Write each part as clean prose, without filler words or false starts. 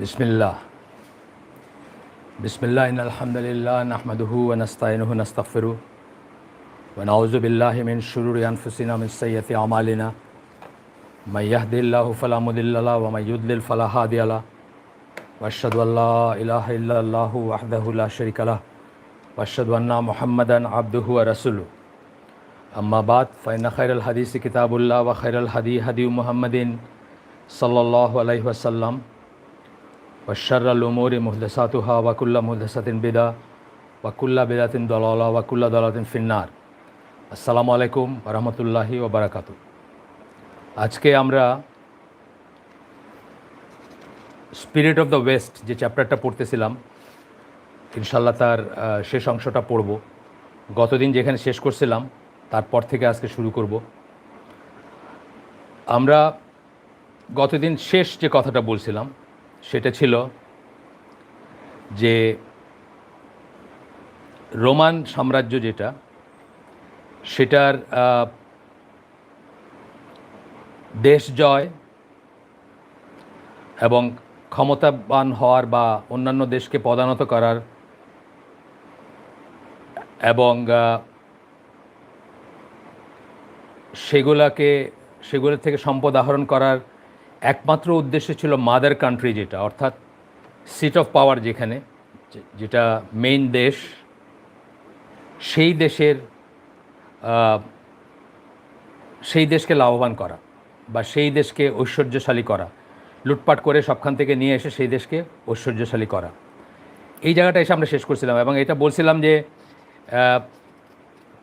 बिस्मिल्लाह बिस्मिल्लाह इन्नल हम्दुलिल्लाह नहमदुहु व नस्तईनुहु व नस्तगफिरुहु व नऊज़ु बिल्लाहि मिन शुरूरि अनफुसिना मिन सय्यिअति अमालिना मय यहदिल्लाहु फला मुदिल्ल लहु व मय युद्लिल फला हादिय लहु व अशहदु अल्ला इलाहा इल्लल्लाहु वहदहु ला शरीका लहु व अशहदु अन्ना मुहम्मदन अब्दुहु व रसूलुहु अम्मा बाद फ़इन्न खैरल हदीस किताबुल्लाह व खैरल हदी हदी मुहम्मदिन सल्लल्लाहु अलैहि वसल्लम व शर्रल उमूरि मुहदसातुहा व कुल्लु मुहदसातिन बिदा व कुल्लु बिदातिन दलाला व कुल्लु दलालातिन फिन्नार। আসসালামু আলাইকুম ওয়া রাহমাতুল্লাহি ওয়া বারাকাতুহু। আজকে আমরা স্পিরিট অফ দ্য ওয়েস্ট যে চ্যাপ্টারটা পড়তেছিলাম ইনশাআল্লাহ তার শেষ অংশটা পড়ব। গতদিন যেখানে শেষ করছিলাম তারপর থেকে আজকে শুরু করব। আমরা গতদিন শেষ যে কথাটা বলছিলাম সেটা ছিল যে রোমান সাম্রাজ্য যেটা সেটার দেশ জয় এবং ক্ষমতাবান হওয়ার বা অন্যান্য দেশকে পদানত করার এবং সেগুলো থেকে সম্পদ আহরণ করার একমাত্র উদ্দেশ্য ছিল মাদার কান্ট্রি যেটা অর্থাৎ সিট অফ পাওয়ার যেখানে যেটা মেইন দেশ সেই দেশকে লাভবান করা বা সেই দেশকে ঐশ্বর্যশালী করা, লুটপাট করে সবখান থেকে নিয়ে এসে সেই দেশকে ঐশ্বর্যশালী করা। এই জায়গাটা এসে আমরা শেষ করছিলাম এবং এটা বলছিলাম যে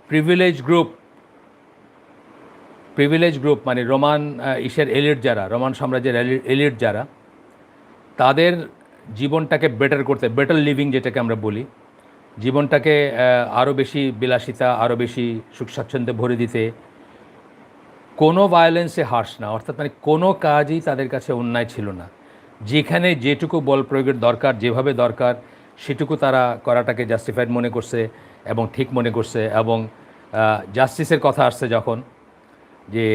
প্রিভিলেজ গ্রুপ মানে রোমান এলিট যারা, রোমান সাম্রাজ্যের এলিট যারা, তাদের জীবনটাকে বেটার লিভিং যেটাকে আমরা বলি, জীবনটাকে আরও বেশি বিলাসিতা, আরও বেশি সুখ স্বাচ্ছন্দ্যে ভরে দিতে কোনো ভায়োলেন্সে হার্স না, অর্থাৎ মানে কোনো কাজই তাদের কাছে অন্যায় ছিল না। যেখানে যেটুকু বল প্রয়োগের দরকার, যেভাবে দরকার সেটুকু তারা করাটাকে জাস্টিফাইড মনে করছে এবং ঠিক মনে করছে। এবং জাস্টিসের কথা আসছে যখন, যে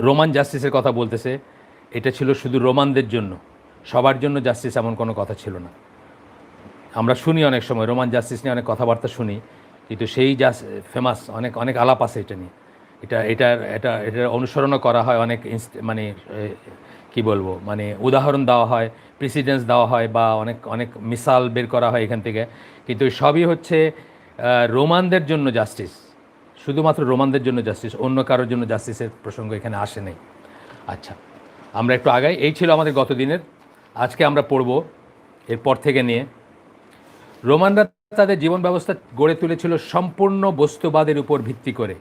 রোমান জাস্টিসের কথা বলতেছে, এটা ছিল শুধু রোমানদের জন্য, সবার জন্য জাস্টিস এমন কোনো কথা ছিল না। আমরা শুনি অনেক সময় রোমান জাস্টিস নিয়ে অনেক কথাবার্তা শুনি, কিন্তু সেই ফেমাস অনেক আলাপ আছে এটা নিয়ে। এটার অনুসরণও করা হয়, অনেক মানে কি বলবো, মানে উদাহরণ দেওয়া হয়, প্রেসিডেন্স দেওয়া হয় বা অনেক মিসাল বের করা হয় এখান থেকে। কিন্তু সবই হচ্ছে রোমানদের জন্য জাস্টিস, শুধুমাত্র রোমানদের জন্য জাস্টিস, অন্য কারোর জন্য জাস্টিসের প্রসঙ্গ এখানে আসে নাই। আচ্ছা, আমরা একটু আগাই। এই ছিল আমাদের গত দিনের। আজকে আমরা পড়ব এরপর থেকে নিয়ে। রোমানরা তাদের জীবন ব্যবস্থা গড়ে তুলেছিল সম্পূর্ণ বস্তুবাদের উপর ভিত্তি করে,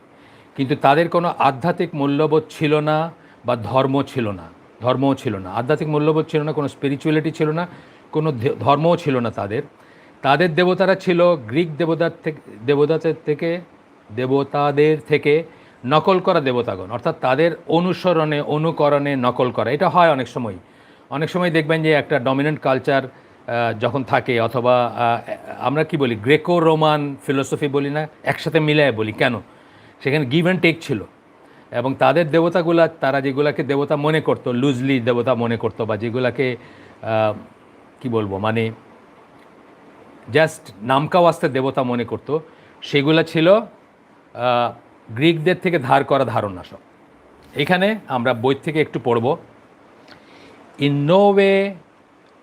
কিন্তু তাদের কোনো আধ্যাত্মিক মূল্যবোধ ছিল না বা ধর্মও ছিল না। আধ্যাত্মিক মূল্যবোধ ছিল না, কোনো স্পিরিচুয়ালিটি ছিল না, কোনো ধর্মও ছিল না। তাদের দেবতারা ছিল গ্রিক দেবতাদের থেকে নকল করা দেবতাগণ, অর্থাৎ তাদের অনুকরণে নকল করা। এটা হয় অনেক সময় দেখবেন যে একটা ডমিনেন্ট কালচার যখন থাকে, অথবা আমরা কি বলি, গ্রেকো রোমান ফিলোসফি বলি না, একসাথে মিলায় বলি কেন, সেখানে গিভ অ্যান্ড টেক ছিল। এবং তাদের দেবতাগুলা, তারা যেগুলাকে দেবতা মনে করতো, লুজলি দেবতা মনে করতো, বা যেগুলাকে কি বলবো, মানে জাস্ট নামকাওয়াস্তে দেবতা মনে করতো, সেগুলা ছিল গ্রিকদের থেকে ধার করা ধারণা সব। এখানে আমরা বই থেকে একটু পড়ব। In no way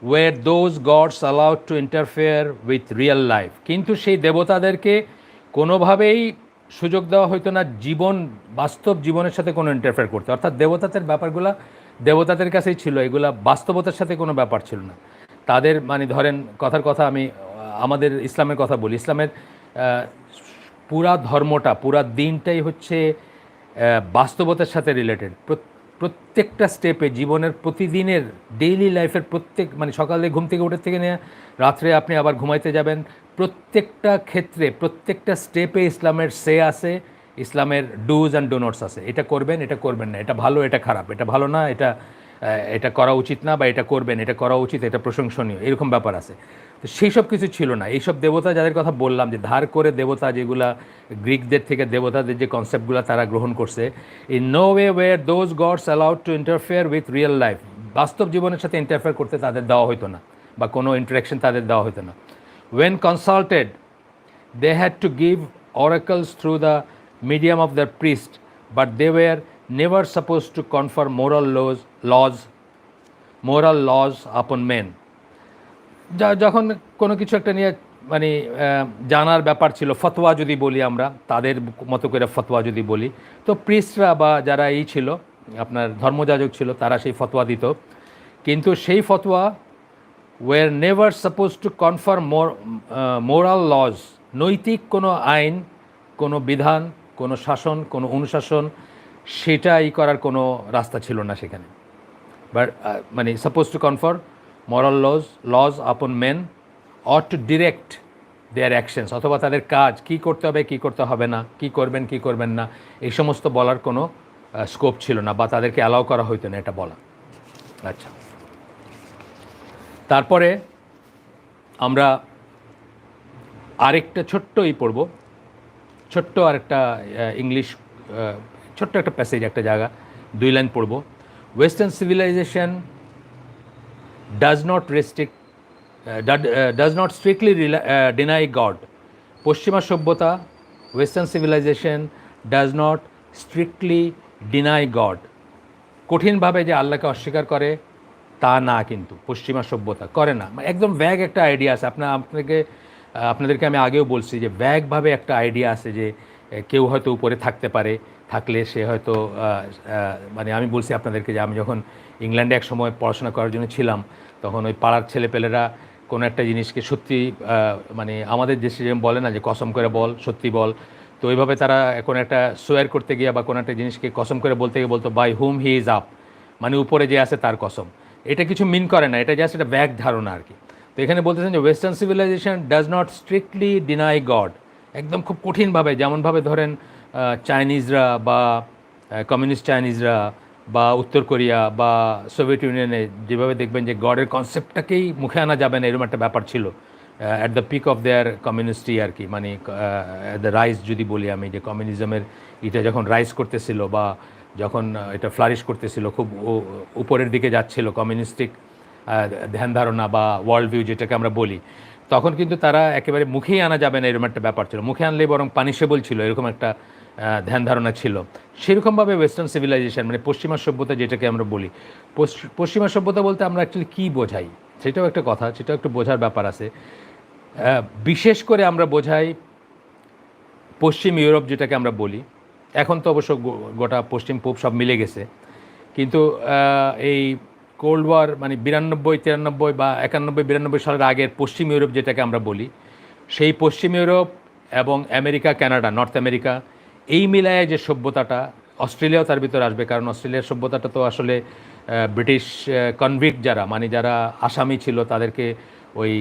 were those gods allowed to interfere with real life, কিন্তু সেই দেবতাদেরকে কোনোভাবেই সুযোগ দেওয়া হতো না বাস্তব জীবনের সাথে কোনো ইন্টারফেয়ার করতে। অর্থাৎ দেবতাদের ব্যাপারগুলো দেবতাদের কাছেই ছিল, এগুলা বাস্তবতার সাথে কোনো ব্যাপার ছিল না তাদের। মানে ধরেন কথা আমি আমাদের ইসলামের কথা বলি, ইসলামের পুরা ধর্মটা, পুরা দিনটাই হচ্ছে বাস্তবতার সাথে রিলেটেড। প্রত্যেকটা স্টেপে, জীবনের প্রতিদিনের ডেইলি লাইফের মানে সকালে ঘুম থেকে উঠে থেকে নিয়ে রাত্রে আপনি আবার ঘুমাইতে যাবেন, প্রত্যেকটা ক্ষেত্রে, প্রত্যেকটা স্টেপে ইসলামের আছে, ইসলামের ডুজ অ্যান্ড ডোনটস আছে। এটা করবেন, এটা করবেন না, এটা ভালো, এটা খারাপ, এটা ভালো না, এটা করা উচিত না, বা এটা করবেন, এটা করা উচিত, এটা প্রশংসনীয়, এরকম ব্যাপার আছে। তো সেই সব কিছু ছিল না। এইসব দেবতা যাদের কথা বললাম, যে ধার করে দেবতা, যেগুলা গ্রিকদের থেকে দেবতাদের যে কনসেপ্টগুলো তারা গ্রহণ করছে, in no way were those gods allowed to interfere with real life, বাস্তব জীবনের সাথে ইন্টারফেয়ার করতে তাদের দেওয়া হতো না, বা কোনো ইন্টারাকশন তাদের দেওয়া হতো না। When consulted they had to give oracles through the medium of their priest, but they were never supposed to confer moral laws upon men. যখন কোনো কিছু একটা নিয়ে মানে জানার ব্যাপার ছিল, ফতোয়া যদি বলি আমরা, তাদের মতো করে ফতোয়া যদি বলি, তো প্রিস্টরা বা যারা এই ছিল আপনার ধর্মযাজক ছিল, তারা সেই ফতোয়া দিত, কিন্তু সেই ফতোয়া were never supposed to confer moral laws, নৈতিক কোনো আইন, কোনো বিধান, কোনো শাসন, কোনো অনুশাসন, সেটাই করার কোনো রাস্তা ছিল না সেখানে। বাট মানে suppose to কনফার moral laws upon men or to direct their actions, অথবা তাদের কাজ কি করতে হবে কি করতে হবে না, কি করবেন কি করবেন না, এই সমস্ত বলার কোনো স্কোপ ছিল না, বা তাদেরকে অ্যালাউ করা হইতো না এটা বলা। আচ্ছা, তারপরে আমরা আরেকটা ছোট্টই পড়ব, ছোট্ট আরেকটা ইংলিশ ছোট্ট একটা প্যাসেজ, একটা জায়গা 2 লাইন পড়ব। Western civilisation does not strictly deny God. পশ্চিমা সভ্যতা, western civilisation does not strictly deny God, কঠিনভাবে যে আল্লাহকে অস্বীকার করে তা না, কিন্তু পশ্চিমা সভ্যতা করে না। একদম ভ্যাগ একটা আইডিয়া আছে, আপনাদেরকে আমি আগেও বলছি যে ভ্যাগভাবে একটা আইডিয়া আছে যে কেউ হয়তো উপরে থাকতে পারে, থাকলে সে হয়তো মানে আমি বলছি আপনাদেরকে যে আমি যখন ইংল্যান্ডে এক সময় পড়াশোনা করার জন্য ছিলাম, তখন ওই পাড়ার ছেলেপেলেরা কোনো একটা জিনিসকে সত্যি মানে আমাদের দেশে যেমন বলে না যে কসম করে বল, সত্যি বল, তো ওইভাবে তারা কোনো একটা সোয়ার করতে গিয়ে বা কোনো একটা জিনিসকে কসম করে বলতে গিয়ে বলতো by whom he is up, মানে উপরে যে আছে তার কসম। এটা কিছু মিন করে না, এটা জাস্ট একটা ব্যাগ ধারণা আর কি। তো এখানে বলতেছেন যে western civilisation does not strictly deny God, একদম খুব কঠিনভাবে, যেমনভাবে ধরেন চাইনিজরা বা কমিউনিস্ট চাইনিজরা বা উত্তর কোরিয়া বা সোভিয়েত ইউনিয়নে যেভাবে দেখবেন যে গডের কনসেপ্টটাকেই মুখে আনা যাবে না, এরকম একটা ব্যাপার ছিল at the peak of their কমিউনিস্ট্রি আর কি, মানে দ্য রাইজ যদি বলি আমি, যে কমিউনিজমের এটা যখন রাইজ করতেছিল বা যখন এটা ফ্লারিশ করতেছিল, খুব উপরের দিকে যাচ্ছিল কমিউনিস্টিক ধ্যান ধারণা বা ওয়ার্ল্ড ভিউ যেটাকে আমরা বলি, তখন কিন্তু তারা একেবারে মুখেই আনা যাবে না এরকম একটা ব্যাপার ছিল, মুখে আনলেই বরং পানিশেবল ছিল, এরকম একটা ধ্যান ধারণা ছিল। সেরকমভাবে ওয়েস্টার্ন সিভিলাইজেশন মানে পশ্চিমা সভ্যতা যেটাকে আমরা বলি, পশ্চিমা সভ্যতা বলতে আমরা অ্যাকচুয়ালি কী বোঝাই সেটাও একটা কথা, সেটাও একটু বোঝার ব্যাপার আছে। বিশেষ করে আমরা বোঝাই পশ্চিম ইউরোপ যেটাকে আমরা বলি, এখন তো অবশ্য গোটা পশ্চিম পূব সব মিলে গেছে, কিন্তু এই কোল্ড ওয়ার মানে 92-93 বা 91-92 সালের আগের পশ্চিম ইউরোপ যেটাকে আমরা বলি, সেই পশ্চিম ইউরোপ এবং আমেরিকা, কানাডা, নর্থ আমেরিকা, এই মিলায় যে সভ্যতাটা, অস্ট্রেলিয়াও তার ভিতরে আসবে, কারণ অস্ট্রেলিয়ার সভ্যতাটা তো আসলে ব্রিটিশ কনভিক্ট যারা মানে যারা আসামি ছিল তাদেরকে ওই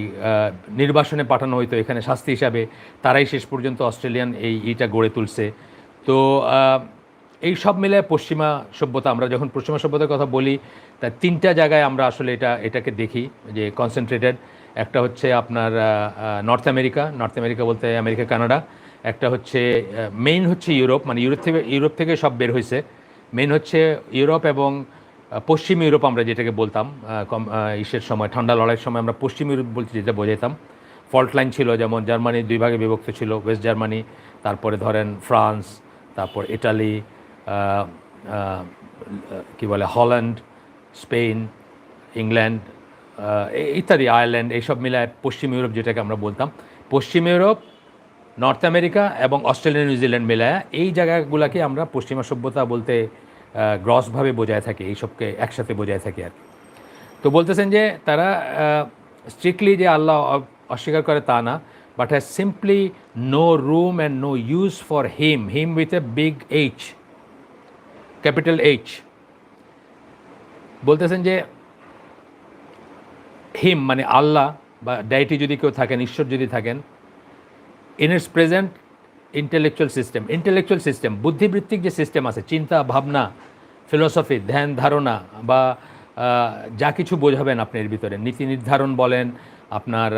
নির্বাসনে পাঠানো হইতো এখানে শাস্তি হিসাবে, তারাই শেষ পর্যন্ত অস্ট্রেলিয়ান এইটা গড়ে তুলছে। তো এই সব মিলে পশ্চিমা সভ্যতা, আমরা যখন পশ্চিমা সভ্যতার কথা বলি তা 3টা জায়গায় আমরা আসলে এটাকে দেখি যে কনসেন্ট্রেটেড। একটা হচ্ছে আপনার নর্থ আমেরিকা বলতে আমেরিকা, কানাডা। একটা হচ্ছে মেইন হচ্ছে ইউরোপ, মানে ইউরোপ থেকে সব বের হয়েছে, মেইন হচ্ছে ইউরোপ এবং পশ্চিম ইউরোপ আমরা যেটাকে বলতাম ইসের সময়, ঠান্ডা লড়াইয়ের সময় আমরা পশ্চিম ইউরোপ বলতে যেটা বোঝাইতাম। ফল্ট লাইন ছিল, যেমন জার্মানি 2 ভাগে বিভক্ত ছিল, ওয়েস্ট জার্মানি, তারপরে ধরেন ফ্রান্স, তারপর ইটালি, কি বলে হল্যান্ড, স্পেন, ইংল্যান্ড ইত্যাদি, আয়ারল্যান্ড, এইসব মিলায় পশ্চিম ইউরোপ যেটাকে আমরা বলতাম। পশ্চিম ইউরোপ, নর্থ আমেরিকা এবং অস্ট্রেলিয়া, নিউজিল্যান্ড মিলায় এই জায়গাগুলোকে আমরা পশ্চিমা সভ্যতা বলতে গ্রসভাবে বোঝায় থাকি, এইসবকে একসাথে বোঝায় থাকি আর কি। তো বলতেছেন যে তারা স্ট্রিক্টলি যে আল্লাহ অস্বীকার করে তা না, but has simply no room and no use for him with a big H, capital H. বলতেছেন যে হিম মানে আল্লাহ বা ডাইটি যদি কেউ থাকেন, ঈশ্বর যদি থাকেন, in its present intellectual system, বুদ্ধিবৃত্তিক যে সিস্টেম আছে, চিন্তা ভাবনা, ফিলোসফি, ধ্যান ধারণা বা যা কিছু বোঝাবেন আপনি এর ভিতরে, নীতি নির্ধারণ বলেন, আপনার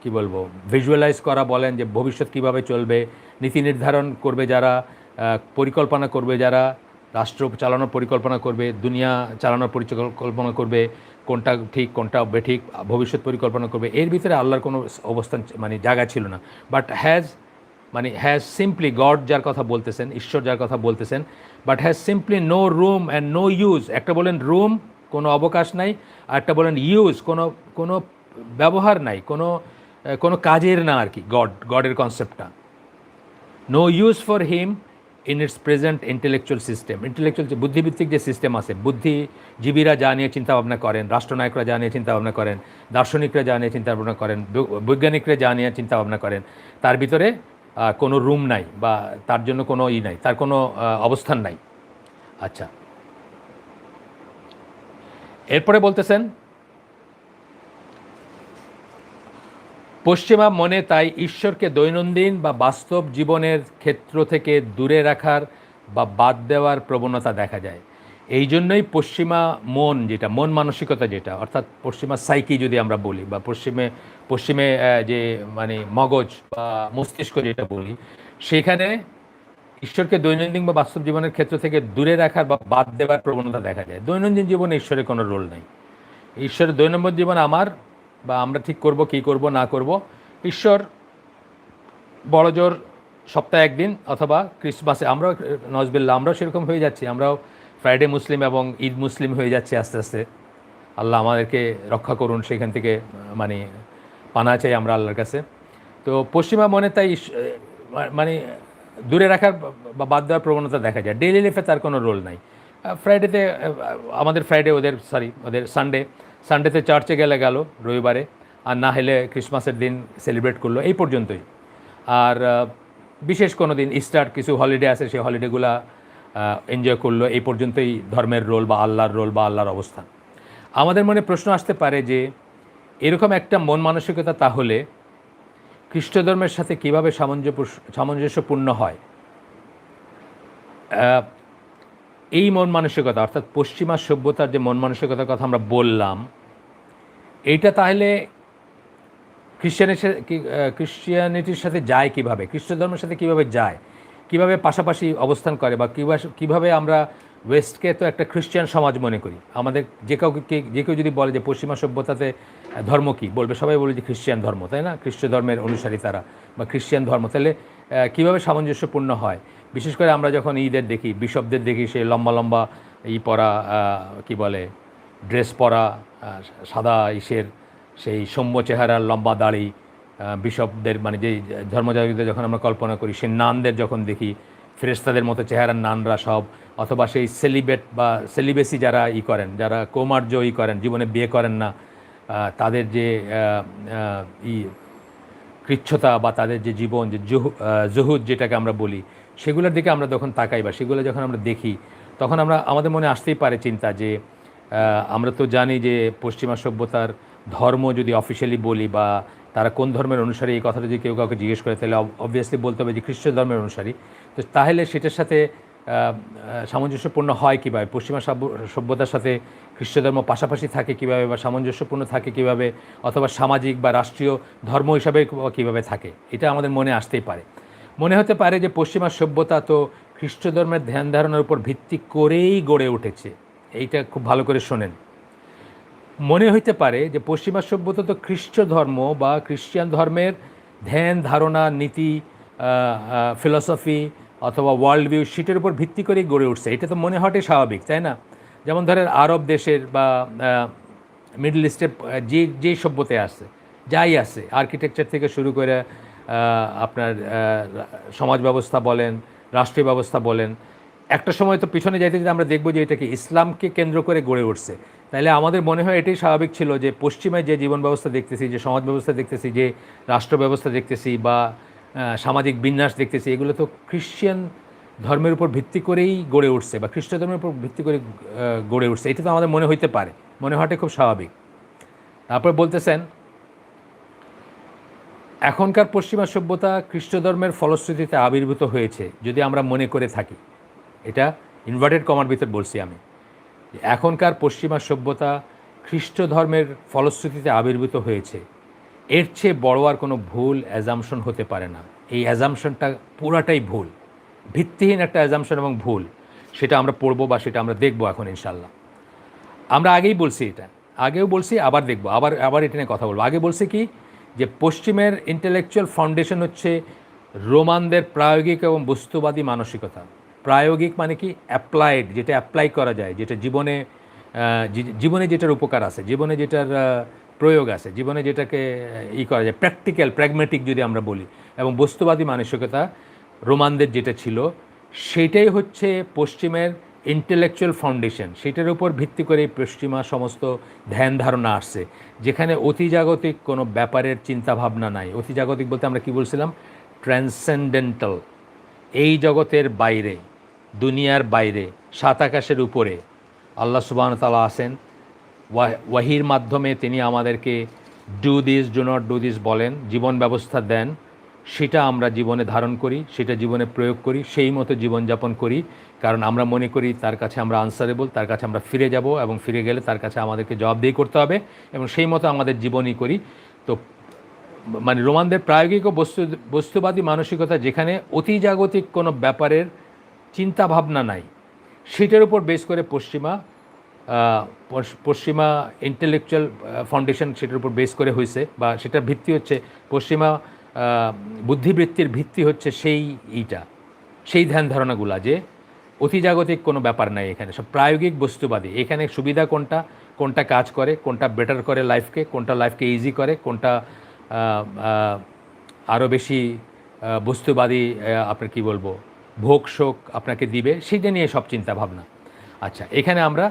কি বলবো ভিজুয়ালাইজ করা বলেন যে ভবিষ্যৎ কীভাবে চলবে, নীতি নির্ধারণ করবে যারা, পরিকল্পনা করবে যারা, রাষ্ট্র চালানোর পরিকল্পনা করবে, দুনিয়া চালানোর পরিকল্পনা করবে, কোনটা ঠিক কোনটা বেঠিক ভবিষ্যৎ পরিকল্পনা করবে, এর ভিতরে আল্লাহর কোনো অবস্থান মানে জায়গা ছিল না। বাট হ্যাজ সিম্পলি গড যার কথা বলতেছেন, ঈশ্বর যার কথা বলতেছেন, but has simply no room and no use. একটা বলেন রুম, কোনো অবকাশ নাই, আর একটা বলেন ইউজ, কোনো ব্যবহার নাই, কোনো কাজের না আর কি। গডের কনসেপ্টটা no use for him in its present intellectual system. Intellectual যে বুদ্ধিভিত্তিক যে সিস্টেম আছে, বুদ্ধিজীবীরা যা নিয়ে চিন্তাভাবনা করেন, রাষ্ট্রনায়করা যা নিয়ে চিন্তাভাবনা করেন, দার্শনিকরা যা নিয়ে চিন্তাভাবনা করেন, বৈজ্ঞানিকরা যা নিয়ে চিন্তাভাবনা করেন, তার ভিতরে কোনো রুম নাই বা তার জন্য কোনো নাই, তার কোনো অবস্থান নাই। আচ্ছা, এরপরে বলতেছেন পশ্চিমা মনে তাই ঈশ্বরকে দৈনন্দিন বা বাস্তব জীবনের ক্ষেত্র থেকে দূরে রাখার বা বাদ দেওয়ার প্রবণতা দেখা যায়। এই জন্যই পশ্চিমা মন যেটা, মন মানসিকতা যেটা, অর্থাৎ পশ্চিমা সাইকি যদি আমরা বলি, বা পশ্চিমে যে মানে মগজ বা মস্তিষ্ক যেটা বলি, সেখানে ঈশ্বরকে দৈনন্দিন বা বাস্তব জীবনের ক্ষেত্র থেকে দূরে রাখার বা বাদ দেওয়ার প্রবণতা দেখা যায়। দৈনন্দিন জীবনে ঈশ্বরের কোনো রোল নেই। ঈশ্বরের দৈনন্দিন জীবন বা আমরা ঠিক করব কি করব না করব। ঈশ্বর বড়জোর সপ্তাহে একদিন অথবা ক্রিসমাসে, আমরাও নজবিল্লা আমরাও সেরকম হয়ে যাচ্ছি, আমরাও ফ্রাইডে মুসলিম এবং ঈদ মুসলিম হয়ে যাচ্ছে আস্তে আস্তে। আল্লাহ আমাদেরকে রক্ষা করুন সেখান থেকে, মানে পানা চাই আমরা আল্লাহর কাছে। তো পশ্চিমা মনে তাই মানে দূরে রাখার বা বাদ দেওয়ার প্রবণতা দেখা যায়। ডেইলি লাইফে তার কোনো রোল নাই। ফ্রাইডেতে আমাদের ওদের সানডেতে চার্চে গেল রবিবারে, আর না হলে ক্রিসমাসের দিন সেলিব্রেট করলো, এই পর্যন্তই। আর বিশেষ কোনো দিন ইস্টার কিছু হলিডে আছে, সেই হলিডেগুলো এনজয় করলো, এই পর্যন্তই ধর্মের রোল বা আল্লাহর রোল বা আল্লাহর অবস্থান। আমাদের মনে প্রশ্ন আসতে পারে যে এরকম একটা মন মানসিকতা তাহলে খ্রিস্ট ধর্মের সাথে কীভাবে সামঞ্জস্যপূর্ণ হয়? এই মন মানসিকতা, অর্থাৎ পশ্চিমা সভ্যতার যে মন মানসিকতার কথা আমরা বললাম, এইটা তাহলে ক্রিশ্চিয়ানিটির সাথে যায় কিভাবে, খ্রিস্ট ধর্মের সাথে কিভাবে যায়, কিভাবে পাশাপাশি অবস্থান করে, বা কিভাবে আমরা ওয়েস্টকে তো একটা খ্রিশ্চিয়ান সমাজ মনে করি। আমাদের যে কেউ যদি বলে যে পশ্চিমা সভ্যতাতে ধর্ম কী, বলবে সবাই বলে যে খ্রিশ্চিয়ান ধর্ম, তাই না? খ্রিস্ট ধর্মের অনুসারী তারা, বা খ্রিশ্চিয়ান ধর্ম। তাহলে কীভাবে সামঞ্জস্যপূর্ণ হয়? বিশেষ করে আমরা যখন ঈদের দেখি, বিশপদের দেখি, সেই লম্বা লম্বা পরা, কি বলে, ড্রেস পরা, সাদা সেই সৌম্য চেহারার লম্বা দাড়ি বিশপদের, মানে যেই ধর্মযাজকদের যখন আমরা কল্পনা করি, সেই নানদের যখন দেখি, ফেরেশতাদের মতো চেহারার নানরা সব, অথবা সেই সেলিবেসি যারা করেন, যারা কৌমার্য করেন, জীবনে বিয়ে করেন না, তাদের যে কৃচ্ছতা বা তাদের যে জীবন, যে জুহুদ যেটাকে আমরা বলি, সেগুলোর দিকে আমরা যখন তাকাই বা সেগুলো যখন আমরা দেখি, তখন আমাদের মনে আসতেই পারে চিন্তা যে আমরা তো জানি যে পশ্চিমা সভ্যতার ধর্ম যদি অফিসিয়ালি বলি, বা তারা কোন ধর্মের অনুসারী, এই কথাটা যদি কেউ কাউকে জিজ্ঞেস করে, তাহলে অবভিয়াসলি বলতে হবে যে খ্রিস্ট ধর্মের অনুসারী। তো তাহলে সেটার সাথে সামঞ্জস্যপূর্ণ হয় কীভাবে? পশ্চিমা সভ্যতার সাথে খ্রিস্ট ধর্ম পাশাপাশি থাকে কীভাবে, বা সামঞ্জস্যপূর্ণ থাকে কীভাবে, অথবা সামাজিক বা রাষ্ট্রীয় ধর্ম হিসাবে কীভাবে থাকে, এটা আমাদের মনে আসতেই পারে। মনে হতে পারে যে পশ্চিমা সভ্যতা তো খ্রিস্ট ধর্মের ধ্যান ধারণার উপর ভিত্তি করেই গড়ে উঠেছে। এইটা খুব ভালো করে শোনেন। মনে হইতে পারে যে পশ্চিমা সভ্যতা তো খ্রিস্ট ধর্ম বা খ্রিস্টান ধর্মের ধ্যান ধারণা, নীতি, ফিলসফি অথবা ওয়ার্ল্ড ভিউ, সেটার উপর ভিত্তি করেই গড়ে উঠছে। এটা তো মনে হওয়াটাই স্বাভাবিক, তাই না? যেমন ধরেন আরব দেশের বা মিডল ইস্টের যেই সভ্যতায় আছে, যাই আছে, আর্কিটেকচার থেকে শুরু করে আপনার সমাজ ব্যবস্থা বলেন, রাষ্ট্রীয় ব্যবস্থা বলেন, একটা সময় তো পিছনে যাইতে যেতে আমরা দেখব যে এটাকে ইসলামকে কেন্দ্র করে গড়ে উঠছে। তাইলে আমাদের মনে হয় এটাই স্বাভাবিক ছিল যে পশ্চিমায় যে জীবন ব্যবস্থা দেখতেছি, যে সমাজ ব্যবস্থা দেখতেছি, যে রাষ্ট্র ব্যবস্থা দেখতেছি, বা সামাজিক বিন্যাস দেখতেছি, এগুলো তো খ্রিশ্চান ধর্মের উপর ভিত্তি করেই গড়ে উঠছে, বা খ্রিস্ট ধর্মের উপর ভিত্তি করে গড়ে উঠছে। এটা তো আমাদের মনে হইতে পারে, মনে হওয়াটাই খুব স্বাভাবিক। তারপর বলতেছেন এখনকার পশ্চিমা সভ্যতা খ্রিস্ট ধর্মের ফলশ্রুতিতে আবির্ভূত হয়েছে যদি আমরা মনে করে থাকি। এটা ইনভার্টেড কমার ভিতর বলছি আমি। এখনকার পশ্চিমা সভ্যতা খ্রিস্ট ধর্মের ফলশ্রুতিতে আবির্ভূত হয়েছে, এর চেয়ে বড় আর কোনো ভুল অ্যাজামশন হতে পারে না। এই অ্যাজামশনটা পুরাটাই ভুল, ভিত্তিহীন একটা অ্যাজামশন এবং ভুল। সেটা আমরা পড়বো বা সেটা আমরা দেখবো এখন ইনশাল্লাহ। আমরা আগেও বলছি, আবার দেখবো, আবার এটা নিয়ে কথা বলবো। আগে বলছি কি, যে পশ্চিমের ইন্টেলেকচুয়াল ফাউন্ডেশন হচ্ছে রোমানদের প্রায়োগিক এবং বস্তুবাদী মানসিকতা। প্রায়োগিক মানে কি, অ্যাপ্লাইড, যেটা অ্যাপ্লাই করা যায়, যেটা জীবনে যেটার উপকার আছে, জীবনে যেটার প্রয়োগ আছে, জীবনে যেটাকে করা যায়, প্র্যাকটিক্যাল, প্র্যাগমেটিক যদি আমরা বলি। এবং বস্তুবাদী মানসিকতা রোমানদের যেটা ছিল, সেটাই হচ্ছে পশ্চিমের ইন্টেলেকচুয়াল ফাউন্ডেশন। সেটার উপর ভিত্তি করে পশ্চিমা সমস্ত ধ্যান ধারণা আসছে, যেখানে অতিজাগতিক কোনো ব্যাপারের চিন্তাভাবনা নাই। অতিজাগতিক বলতে আমরা কি বলছিলাম? ট্রান্সেন্ডেন্টাল, এই জগতের বাইরে, দুনিয়ার বাইরে, সাত আকাশের উপরে আল্লাহ সুবহানাহু ওয়া তাআলা আছেন। ওয়াহির মাধ্যমে তিনি আমাদেরকে do this, do not do this বলেন, জীবন ব্যবস্থা দেন, সেটা আমরা জীবনে ধারণ করি, সেটা জীবনে প্রয়োগ করি, সেই মতো জীবনযাপন করি। কারণ আমরা মনে করি তার কাছে আমরা আনসারেবল, তার কাছে আমরা ফিরে যাব, এবং ফিরে গেলে তার কাছে আমাদেরকে জবাবদিহি করতে হবে, এবং সেই মতো আমাদের জীবনই করি। তো মানে রোমানদের প্রায়োগিক ও বস্তুবাদী মানসিকতা, যেখানে অতিজাগতিক কোনো ব্যাপারের চিন্তাভাবনা নাই, সেটার উপর বেস করে পশ্চিমা ইন্টেলেকচুয়াল ফাউন্ডেশন সেটার উপর বেস করে হয়েছে, বা সেটার ভিত্তি হচ্ছে পশ্চিমা বুদ্ধিবৃত্তির ভিত্তি হচ্ছে সেই ধ্যান ধারণাগুলা, যে অতিজাগতিক কোনো ব্যাপার নাই, এখানে সব প্রায়োগিক বস্তুবাদী। এখানে সুবিধা কোনটা কাজ করে, কোনটা বেটার করে লাইফকে, কোনটা লাইফকে ইজি করে, কোনটা আরও বেশি বস্তুবাদী, আপনার কি বলবো, ভোগ শোক আপনাকে দিবে, সেইটা নিয়ে সব চিন্তা ভাবনা। আচ্ছা, এখানে আমরা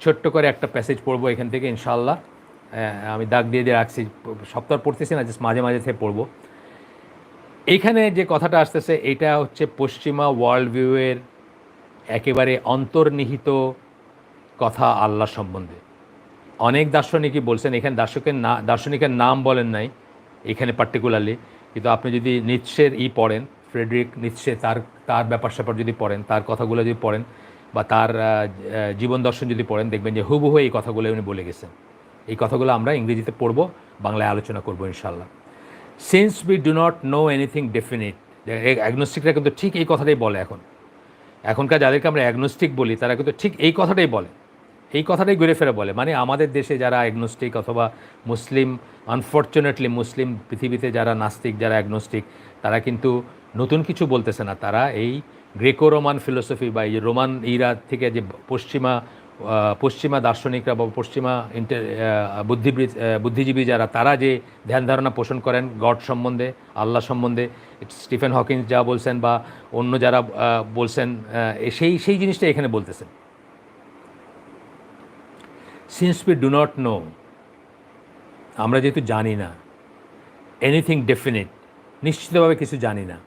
ছোট্ট করে একটা প্যাসেজ পড়বো এখান থেকে ইনশাআল্লাহ। আমি দাগ দিয়ে রাখছি, সপ্তাহ পড়তেছি না, জাস্ট মাঝে মাঝে থেকে পড়বো। এইখানে যে কথাটা আসতেছে, এটা হচ্ছে পশ্চিমা ওয়ার্ল্ড ভিউয়ের একেবারে অন্তর্নিহিত কথা আল্লাহ সম্বন্ধে। অনেক দার্শনিকই বলছেন, এখানে দার্শনিকের নাম বলেন নাই এখানে পার্টিকুলারলি, কিন্তু আপনি যদি নিৎসের পড়েন, ফ্রেডরিক নিৎসে, তার ব্যাপার স্যাপার যদি পড়েন, তার কথাগুলো যদি পড়েন, বা তার জীবন দর্শন যদি পড়েন, দেখবেন যে হুবহু এই কথাগুলো উনি বলে গেছেন। এই কথাগুলো আমরা ইংরেজিতে পড়ব, বাংলায় আলোচনা করব ইনশাআল্লাহ। Since we do not know anything definite, অ্যাগনোস্টিকরা কিন্তু ঠিক এই কথাটাই বলে। এখনকার যাদেরকে আমরা অ্যাগনোস্টিক বলি, তারা কিন্তু ঠিক এই কথাটাই বলে, এই কথাটাই ঘুরে ফেরে বলে। মানে আমাদের দেশে যারা অ্যাগনোস্টিক, অথবা মুসলিম, আনফর্চুনেটলি মুসলিম পৃথিবীতে যারা নাস্তিক, যারা অ্যাগনোস্টিক, তারা কিন্তু নতুন কিছু বলতেছে না। তারা এই গ্রেকো রোমান ফিলোসফি, বা এই রোমান ইরা থেকে যে পশ্চিমা দার্শনিকরা বা পশ্চিমা বুদ্ধিজীবী যারা, তারা যে ধ্যান ধারণা পোষণ করেন গড সম্বন্ধে, আল্লাহ সম্বন্ধে, স্টিফেন হকিন্স যা বলছেন, বা অন্য যারা বলছেন, সেই জিনিসটা এখানে বলতেছেন। Since we do not no, আমরা যেহেতু জানি না, এনিথিং ডেফিনিট, নিশ্চিতভাবে কিছু জানি না,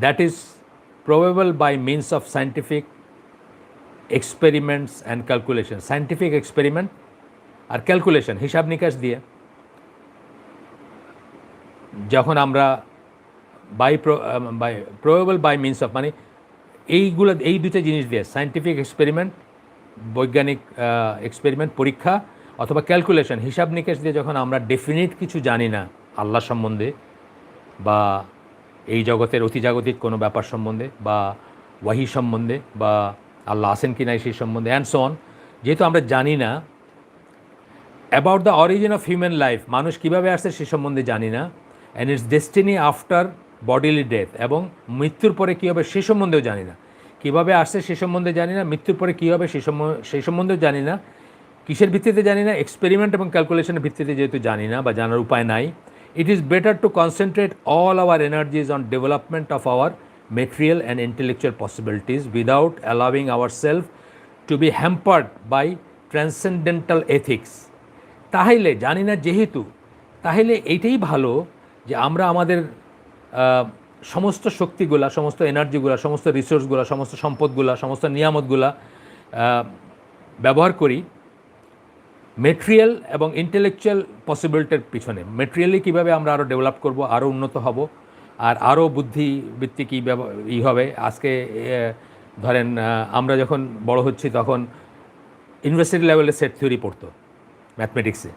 that is probably by means of scientific experiments and calculation. Scientific experiment আর ক্যালকুলেশন, হিসাব নিকাশ দিয়ে, যখন আমরা প্রবেবল বাই মিনস অফ, মানে এই দুটো জিনিস দিয়ে, সায়েন্টিফিক এক্সপেরিমেন্ট, বৈজ্ঞানিক এক্সপেরিমেন্ট, পরীক্ষা, অথবা ক্যালকুলেশন, হিসাব নিকাশ দিয়ে, যখন আমরা ডেফিনিট কিছু জানি না আল্লাহ সম্বন্ধে, বা এই জগতের অতিজাগতিক কোনো ব্যাপার সম্বন্ধে, বা ওয়াহি সম্বন্ধে, বা আল্লাহ আসেন কি নাই সেই সম্বন্ধে, অ্যান্ড সো অন, যেহেতু আমরা জানি না, about the origin of human life, মানুষ কীভাবে আসছে সে সম্বন্ধে জানি না, and it's destiny after bodily death, এবং মৃত্যুর পরে কী হবে সে সম্বন্ধেও জানি না। কীভাবে আসছে সে সম্বন্ধে জানি না, মৃত্যুর পরে কী হবে সেই সম্বন্ধেও জানি না। কিসের ভিত্তিতে জানি না? এক্সপেরিমেন্ট এবং ক্যালকুলেশনের ভিত্তিতে যেহেতু জানি না, বা জানার উপায় নাই, it is better to concentrate all our এনার্জিজ on development of our material and intellectual possibilities without allowing ourselves to be hampered by transcendental ethics. তাহলে জানি না যেহেতু, তাহলে এইটাই ভালো যে আমরা আমাদের সমস্ত শক্তিগুলা, সমস্ত এনার্জিগুলা, সমস্ত রিসোর্সগুলা, সমস্ত সম্পদগুলা, সমস্ত নিয়ামতগুলা ব্যবহার করি মেটেরিয়াল এবং ইন্টেলেকচুয়াল পসিবিলিটির পিছনে। মেটেরিয়ালি কীভাবে আমরা আরও ডেভেলপ করব, আরও উন্নত হব, আর আরও বুদ্ধিবৃত্তি কী হবে। আজকে ধরেন আমরা যখন বড় হচ্ছি, তখন ইউনিভার্সিটি লেভেলে সেট থিওরি পড়তো ম্যাথমেটিক্সে,